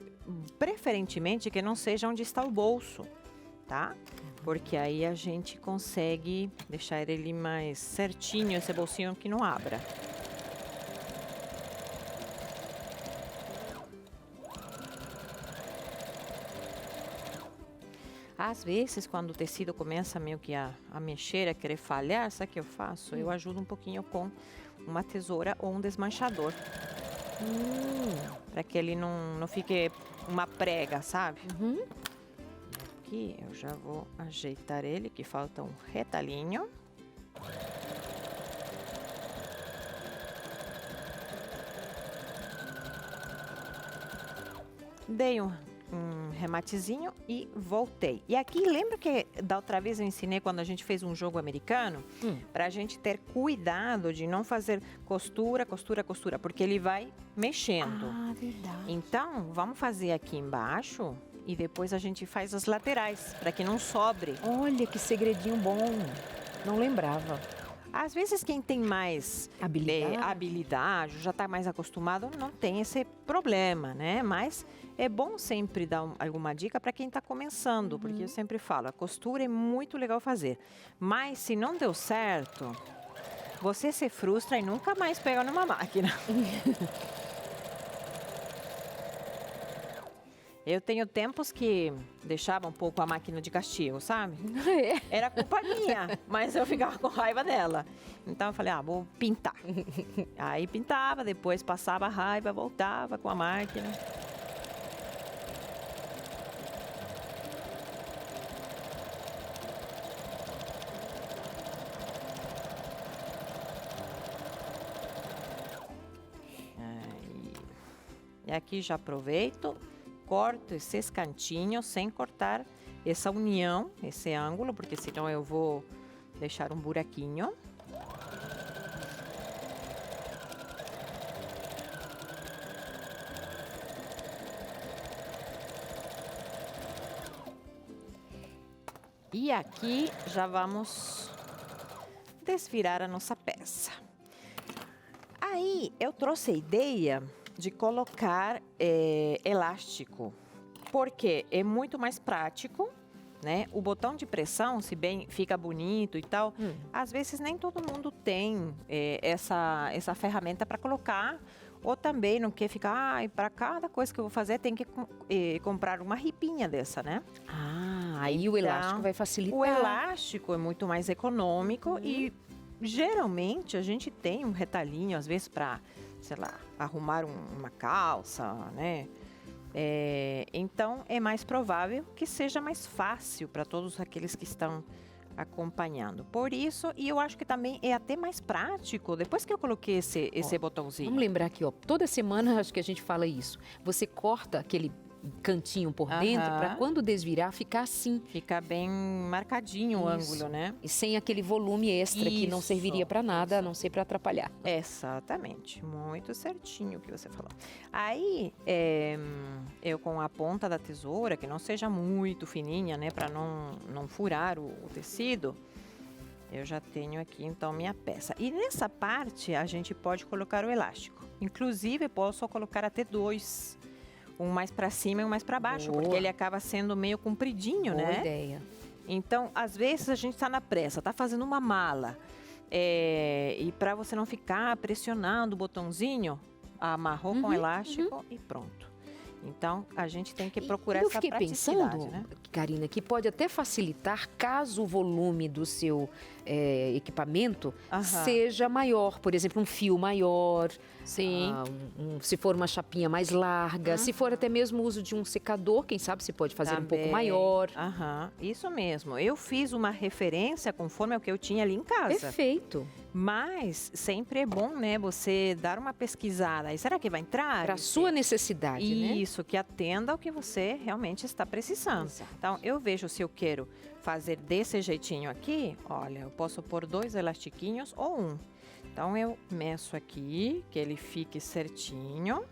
H: preferentemente que não seja onde está o bolso, tá? Porque aí a gente consegue deixar ele mais certinho, esse bolsinho que não abra. Às vezes, quando o tecido começa meio que a mexer, a querer falhar, sabe o que eu faço? Eu ajudo um pouquinho com uma tesoura ou um desmanchador. Para que ele não fique uma prega, sabe? Aqui eu já vou ajeitar ele, que falta um retalhinho. Dei um rematezinho e voltei. E aqui, lembra que da outra vez eu ensinei quando a gente fez um jogo americano? Para a gente ter cuidado de não fazer costura, costura, costura, porque ele vai mexendo.
B: Ah, verdade.
H: Então, vamos fazer aqui embaixo e depois a gente faz as laterais, para que não sobre.
B: Olha que segredinho bom. Não lembrava.
H: Às vezes quem tem mais habilidade, já está mais acostumado, não tem esse problema, né? Mas é bom sempre dar alguma dica para quem está começando, porque eu sempre falo, a costura é muito legal fazer. Mas se não deu certo, você se frustra e nunca mais pega numa máquina. Eu tenho tempos que deixava um pouco a máquina de castigo, sabe? Era culpa minha, mas eu ficava com raiva dela. Então eu falei, vou pintar. Aí pintava, depois passava a raiva, voltava com a máquina. Aí. E aqui já aproveito. Corto esses cantinhos sem cortar essa união, esse ângulo, porque senão eu vou deixar um buraquinho. E aqui já vamos desvirar a nossa peça. Aí eu trouxe a ideia de colocar elástico, porque é muito mais prático, né? O botão de pressão, se bem fica bonito e tal, às vezes nem todo mundo tem essa ferramenta para colocar, ou também não quer ficar, para cada coisa que eu vou fazer tem que comprar uma ripinha dessa, né?
B: Aí o elástico vai facilitar.
H: O elástico é muito mais econômico e geralmente a gente tem um retalhinho, às vezes para, sei lá, arrumar uma calça, né? Então, é mais provável que seja mais fácil para todos aqueles que estão acompanhando. Por isso, e eu acho que também é até mais prático, depois que eu coloquei esse botãozinho.
B: Vamos lembrar aqui, toda semana acho que a gente fala isso. Você corta aquele cantinho por dentro para quando desvirar ficar assim.
H: Fica bem marcadinho o ângulo, né?
B: E sem aquele volume extra que não serviria para nada, a não ser para atrapalhar.
H: Exatamente, muito certinho o que você falou. Aí, eu com a ponta da tesoura, que não seja muito fininha, né, para não furar o tecido, eu já tenho aqui então minha peça. E nessa parte a gente pode colocar o elástico. Inclusive, posso colocar até dois. Um mais para cima e um mais para baixo, porque ele acaba sendo meio compridinho, né?
B: Boa ideia.
H: Então, às vezes a gente está na pressa, está fazendo uma mala, e para você não ficar pressionando o botãozinho, amarrou com elástico e pronto. Então, a gente tem que procurar essa praticidade,
B: eu fiquei pensando,
H: né?
B: Karina, que pode até facilitar caso o volume do seu equipamento seja maior. Por exemplo, um fio maior.
H: Sim.
B: Se for uma chapinha mais larga. Se for até mesmo o uso de um secador, quem sabe você pode fazer um pouco maior.
H: Isso mesmo. Eu fiz uma referência conforme o que eu tinha ali em casa.
B: Perfeito.
H: Mas sempre é bom, né, você dar uma pesquisada. E será que vai entrar?
B: Para a sua necessidade, né?
H: Isso, que atenda ao que você realmente está precisando.
B: Exato.
H: Então, eu vejo se eu quero fazer desse jeitinho aqui, olha, eu posso pôr 2 elastiquinhos ou 1. Então, eu meço aqui, que ele fique certinho.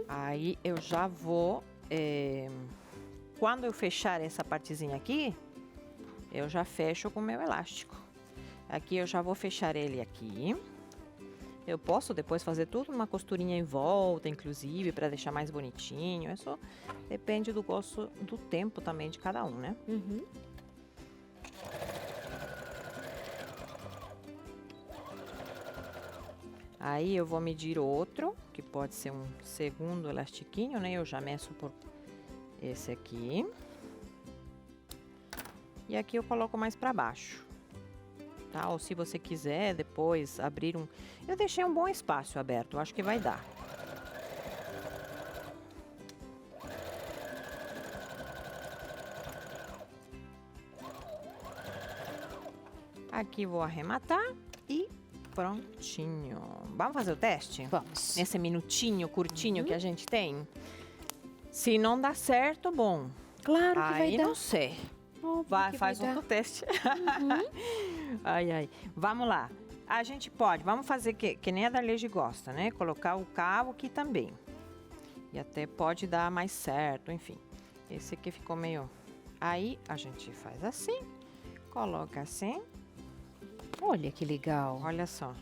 H: Aí, eu já vou... quando eu fechar essa partezinha aqui, eu já fecho com o meu elástico. Aqui, eu já vou fechar ele aqui. Eu posso depois fazer tudo uma costurinha em volta, inclusive, para deixar mais bonitinho. Isso depende do gosto, do tempo também de cada um, né? Aí eu vou medir outro, que pode ser um segundo elastiquinho, né? Eu já meço por esse aqui. E aqui eu coloco mais para baixo. Tá? Ou se você quiser depois abrir um... Eu deixei um bom espaço aberto, eu acho que vai dar. Aqui vou arrematar e prontinho. Vamos fazer o teste?
B: Vamos.
H: Nesse minutinho curtinho que a gente tem? Se não dá certo, bom.
B: Claro que vai
H: Aí
B: dar.
H: não sei. Vai, faz outro teste. Ai, ai. Vamos lá. A gente pode, vamos fazer que nem a Darlege gosta, né? Colocar o cabo aqui também. E até pode dar mais certo, enfim. Esse aqui ficou meio... Aí a gente faz assim, coloca assim,
B: Olha que legal.
H: olha só.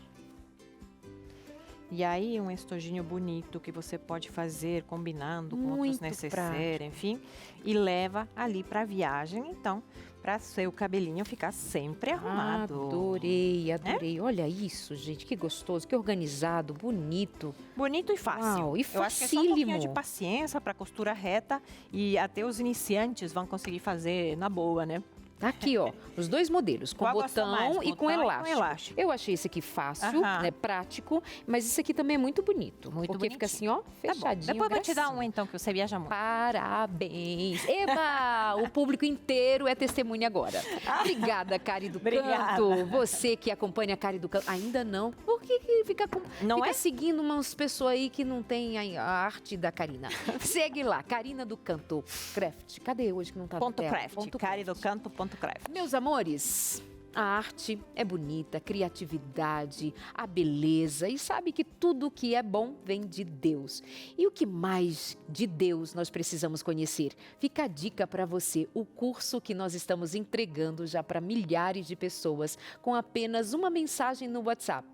H: E aí um estojinho bonito que você pode fazer combinando com outros
B: Muito
H: necessários, enfim. E leva ali pra viagem, então, para seu cabelinho ficar sempre arrumado.
B: Adorei, adorei. Olha isso, gente, que gostoso, que organizado, bonito.
H: Bonito e fácil.
B: Uau, e
H: Eu acho que é só um pouquinho de
B: facílimo.
H: paciência para costura reta e até os iniciantes vão conseguir fazer na boa, né?
B: Tá aqui, ó, os dois modelos, com
H: Qual gostou mais?
B: botão e com
H: Botão e com
B: elástico.
H: elástico.
B: Eu achei esse aqui fácil,
H: Aham.
B: né, prático, mas esse aqui também é muito bonito.
H: Muito
B: porque fica assim,
H: bonitinho.
B: ó, fechadinho.
H: Depois eu vou te dar
B: gracinha.
H: um então, que você viaja muito.
B: Parabéns! Eba! O público inteiro é testemunha agora. Obrigada, Cari do
H: Obrigada.
B: Canto. Você que acompanha a Cari do Canto. Ainda não? Por que fica,
H: Não
B: fica
H: é?
B: seguindo umas pessoas aí que não tem a arte da Karina? Segue lá, Karina do Canto Craft. Cadê hoje que não tá
H: Ponto
B: na tela?
H: craft,
B: Ponto
H: caridocanto.craft.
B: Meus amores, a arte é bonita, a criatividade, a beleza e sabe que tudo que é bom vem de Deus. E o que mais de Deus nós precisamos conhecer? Fica a dica para você, o curso que nós estamos entregando já para milhares de pessoas com apenas uma mensagem no WhatsApp.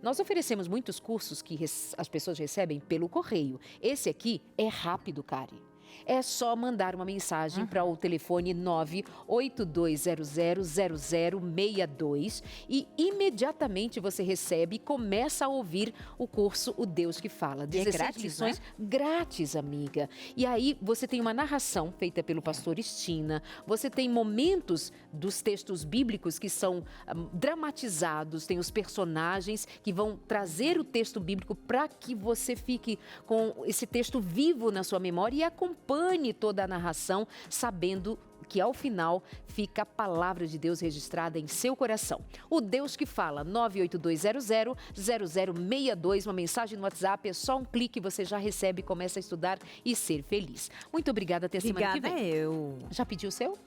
B: Nós oferecemos muitos cursos que as pessoas recebem pelo correio. Esse aqui é rápido, Kari. É só mandar uma mensagem para o telefone 982000062 e imediatamente você recebe e começa a ouvir o curso O Deus que Fala. 16
H: grátis,
B: lições grátis, amiga. E aí você tem uma narração feita pelo pastor Estina, você tem momentos dos textos bíblicos que são dramatizados, tem os personagens que vão trazer o texto bíblico para que você fique com esse texto vivo na sua memória e acompanhe toda a narração, sabendo que ao final fica a palavra de Deus registrada em seu coração. O Deus que Fala, 982000062, uma mensagem no WhatsApp, é só um clique, você já recebe, começa a estudar e ser feliz. Muito obrigada, até semana que
H: Obrigada
B: vem.
H: eu.
B: Já pediu o seu?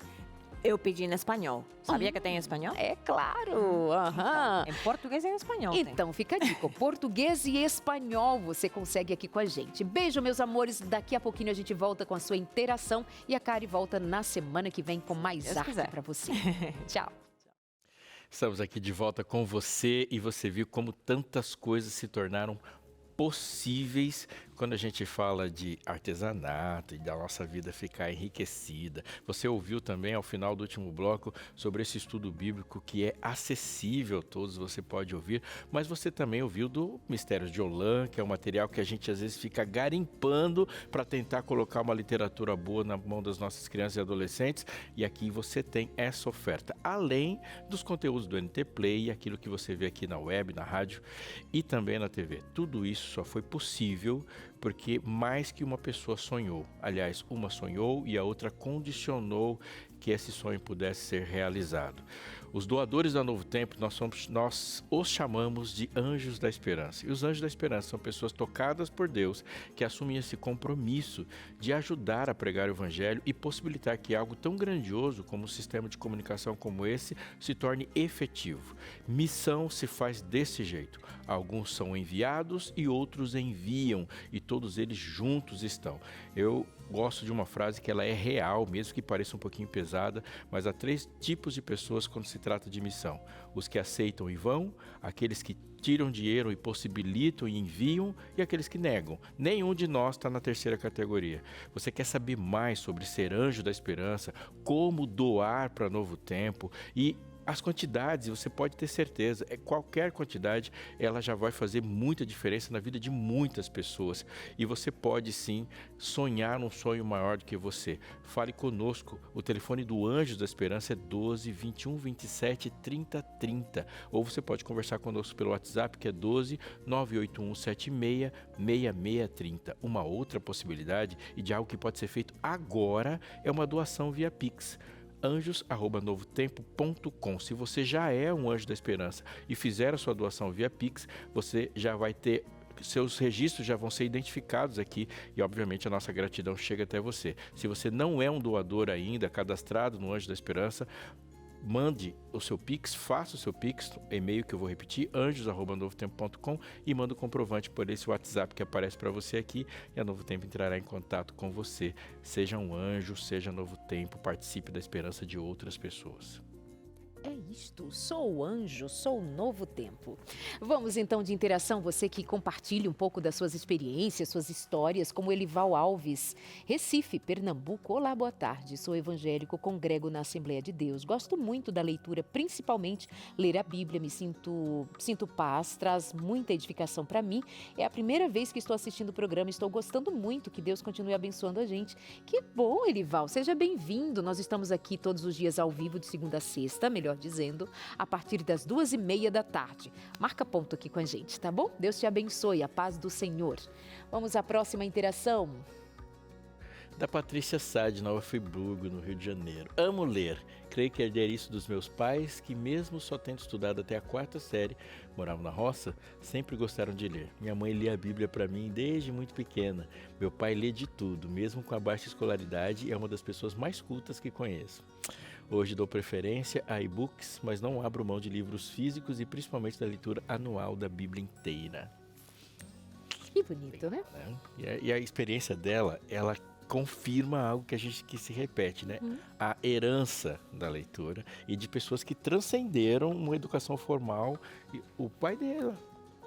H: Eu pedi em espanhol. Sabia que tem em espanhol?
B: É claro, aham.
H: Em português e em espanhol tem.
B: Então, fica a dica, português e espanhol você consegue aqui com a gente. Beijo, meus amores, daqui a pouquinho a gente volta com a sua interação e a Kari volta na semana que vem com mais
H: Deus
B: arte
H: quiser.
B: pra você. Tchau.
A: Estamos aqui de volta com você e você viu como tantas coisas se tornaram possíveis quando a gente fala de artesanato e da nossa vida ficar enriquecida. Você ouviu também ao final do último bloco sobre esse estudo bíblico que é acessível a todos, você pode ouvir, mas você também ouviu do Mistérios de Olã, que é um material que a gente às vezes fica garimpando para tentar colocar uma literatura boa na mão das nossas crianças e adolescentes, e aqui você tem essa oferta, além dos conteúdos do NT Play e aquilo que você vê aqui na web, na rádio e também na TV. Tudo isso só foi possível porque mais que uma pessoa sonhou. Aliás, uma sonhou e a outra condicionou que esse sonho pudesse ser realizado. Os doadores da Novo Tempo, nós os chamamos de anjos da esperança. E os anjos da esperança são pessoas tocadas por Deus que assumem esse compromisso de ajudar a pregar o evangelho e possibilitar que algo tão grandioso como um sistema de comunicação como esse se torne efetivo. Missão se faz desse jeito. Alguns são enviados e outros enviam, e todos eles juntos estão. Eu gosto de uma frase que ela é real, mesmo que pareça um pouquinho pesada, mas há 3 tipos de pessoas quando se trata de missão. Os que aceitam e vão, aqueles que tiram dinheiro e possibilitam e enviam, e aqueles que negam. Nenhum de nós está na terceira categoria. Você quer saber mais sobre ser anjo da esperança, como doar para Novo Tempo e as quantidades, você pode ter certeza, qualquer quantidade, ela já vai fazer muita diferença na vida de muitas pessoas. E você pode sim sonhar um sonho maior do que você. Fale conosco, o telefone do Anjos da Esperança é 12 21 27 30 30. Ou você pode conversar conosco pelo WhatsApp, que é 12 981 76 6630. Uma outra possibilidade, e de algo que pode ser feito agora, é uma doação via Pix. anjos@novotempo.com. Se você já é um Anjo da Esperança e fizer a sua doação via Pix, você já vai ter, seus registros já vão ser identificados aqui e obviamente a nossa gratidão chega até você. Se você não é um doador ainda cadastrado no Anjo da Esperança, mande o seu Pix, faça o seu Pix, e-mail que eu vou repetir, anjos@novotempo.com, e manda o comprovante por esse WhatsApp que aparece para você aqui, e a Novo Tempo entrará em contato com você. Seja um anjo, seja Novo Tempo, participe da esperança de outras pessoas.
B: É isto, sou anjo, sou Novo Tempo. Vamos então de interação, você que compartilha um pouco das suas experiências, suas histórias, como Elival Alves, Recife, Pernambuco. Olá, boa tarde, sou evangélico, congrego na Assembleia de Deus. Gosto muito da leitura, principalmente ler a Bíblia, me sinto paz, traz muita edificação para mim. É a primeira vez que estou assistindo o programa, estou gostando muito, que Deus continue abençoando a gente. Que bom, Elival, seja bem-vindo. Nós estamos aqui todos os dias ao vivo, de segunda a sexta, melhor dizendo, a partir das 2h30 da tarde. Marca ponto aqui com a gente, tá bom? Deus te abençoe, a paz do Senhor. Vamos à próxima interação.
A: Da Patrícia Sá, de Nova Friburgo, no Rio de Janeiro. Amo ler. Creio que herdei isso dos meus pais, que mesmo só tendo estudado até a 4ª série, moravam na roça, sempre gostaram de ler. Minha mãe lia a Bíblia para mim desde muito pequena. Meu pai lê de tudo, mesmo com a baixa escolaridade, e é uma das pessoas mais cultas que conheço. Hoje dou preferência a e-books, mas não abro mão de livros físicos e principalmente da leitura anual da Bíblia inteira.
B: Que bonito, né?
A: E a experiência dela, ela confirma algo que se repete, né? A herança da leitura e de pessoas que transcenderam uma educação formal. E o pai dela,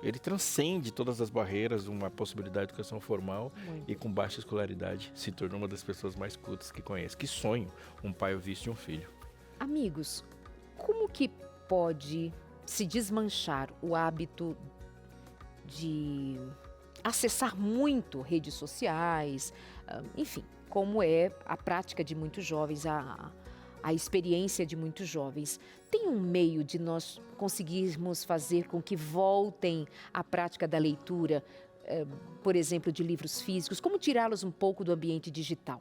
A: ele transcende todas as barreiras, uma possibilidade de educação formal e com baixa escolaridade se tornou uma das pessoas mais cultas que conheço. Que sonho um pai ouvir isso de um filho.
B: Amigos, como que pode se desmanchar o hábito de acessar muito redes sociais, enfim, como é a prática de muitos jovens, a experiência de muitos jovens? Tem um meio de nós conseguirmos fazer com que voltem à prática da leitura, por exemplo, de livros físicos? Como tirá-los um pouco do ambiente digital?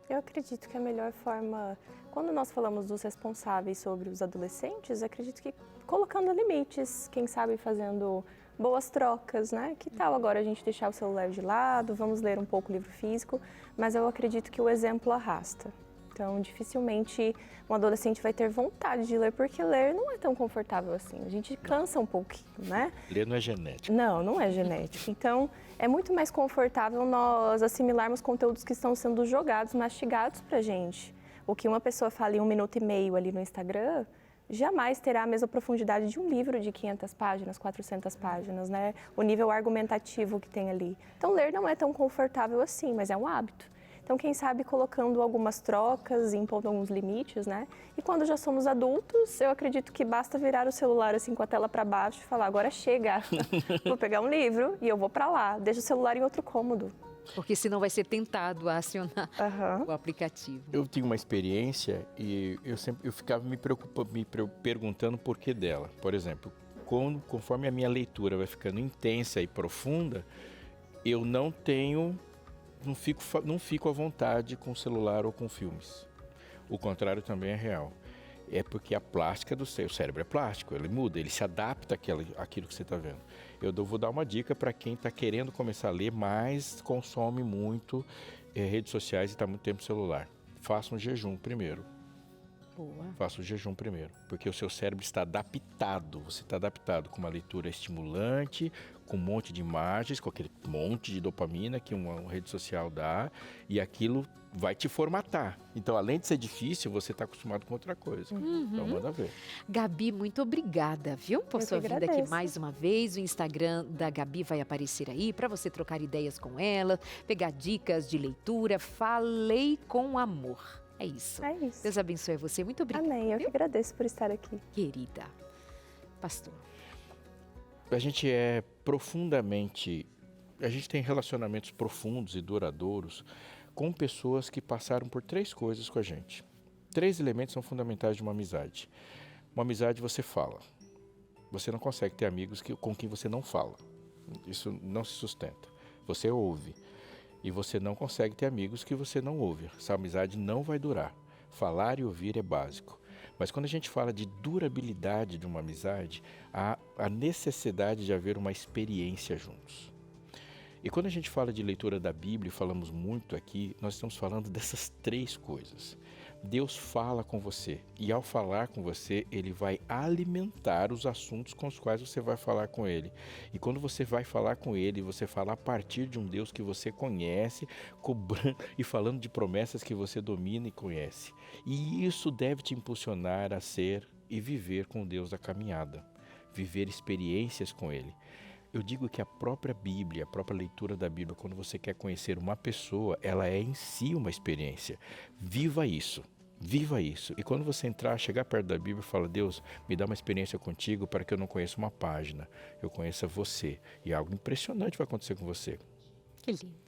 C: Eu acredito que a melhor forma, quando nós falamos dos responsáveis sobre os adolescentes, acredito que colocando limites, quem sabe fazendo boas trocas, né? Que tal agora a gente deixar o celular de lado, vamos ler um pouco o livro físico, mas eu acredito que o exemplo arrasta. Então, dificilmente um adolescente vai ter vontade de ler, porque ler não é tão confortável assim. A gente cansa um pouquinho, né?
A: Ler não é genético.
C: Não é genético. Então, é muito mais confortável nós assimilarmos conteúdos que estão sendo jogados, mastigados pra gente. O que uma pessoa fala em 1 minuto e meio ali no Instagram, jamais terá a mesma profundidade de um livro de 500 páginas, 400 páginas, né? O nível argumentativo que tem ali. Então, ler não é tão confortável assim, mas é um hábito. Então, quem sabe colocando algumas trocas, impondo alguns limites, né? E quando já somos adultos, eu acredito que basta virar o celular assim com a tela para baixo e falar, agora chega, vou pegar um livro e eu vou para lá, deixa o celular em outro cômodo.
B: Porque senão vai ser tentado a acionar o aplicativo.
A: Eu tinha uma experiência e eu ficava me perguntando o porquê dela. Por exemplo, conforme a minha leitura vai ficando intensa e profunda, eu não fico à vontade com o celular ou com filmes. O contrário também é real. É porque a plástica do seu cérebro é plástico, ele muda, ele se adapta àquilo que você está vendo. Eu vou dar uma dica para quem está querendo começar a ler, mas consome muito redes sociais e está muito tempo no celular. Faça um jejum primeiro.
B: Boa.
A: Faça o jejum primeiro, porque o seu cérebro está adaptado, você está adaptado com uma leitura estimulante, com um monte de imagens, com aquele monte de dopamina que uma rede social dá, e aquilo vai te formatar. Então, além de ser difícil, você está acostumado com outra coisa. Então, manda ver.
B: Gabi, muito obrigada, viu, por
C: Eu
B: sua
C: que
B: vinda aqui
C: agradeço.
B: mais uma vez. O Instagram da Gabi vai aparecer aí para você trocar ideias com ela, pegar dicas de leitura. Falei com amor. É isso.
C: É isso.
B: Deus abençoe você. Muito obrigada.
C: Amém. Eu que agradeço por estar aqui.
B: Querida. Pastor.
A: A gente tem relacionamentos profundos e duradouros com pessoas que passaram por 3 coisas com a gente. 3 elementos são fundamentais de uma amizade. Uma amizade você fala. Você não consegue ter amigos com quem você não fala. Isso não se sustenta. Você ouve. E você não consegue ter amigos que você não ouve. Essa amizade não vai durar. Falar e ouvir é básico. Mas quando a gente fala de durabilidade de uma amizade, há a necessidade de haver uma experiência juntos. E quando a gente fala de leitura da Bíblia, falamos muito aqui, nós estamos falando dessas 3 coisas. Deus fala com você e ao falar com você, Ele vai alimentar os assuntos com os quais você vai falar com Ele. E quando você vai falar com Ele, você fala a partir de um Deus que você conhece, cobrando e falando de promessas que você domina e conhece. E isso deve te impulsionar a ser e viver com o Deus da caminhada, viver experiências com Ele. Eu digo que a própria Bíblia, a própria leitura da Bíblia, quando você quer conhecer uma pessoa, ela é em si uma experiência. Viva isso. Viva isso. E quando você chegar perto da Bíblia e fala, Deus, me dá uma experiência contigo para que eu não conheça uma página, eu conheça você. E algo impressionante vai acontecer com você.
B: Que lindo.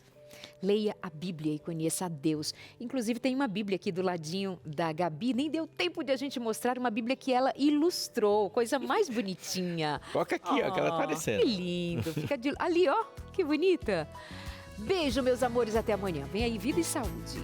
B: Leia a Bíblia e conheça a Deus. Inclusive tem uma Bíblia aqui do ladinho da Gabi. Nem deu tempo de a gente mostrar uma Bíblia que ela ilustrou. Coisa mais bonitinha.
A: Coloca aqui, ó, que ela tá aparecendo.
B: Que lindo. Fica ali, ó. Que bonita. Beijo, meus amores. Até amanhã. Vem aí, vida e saúde.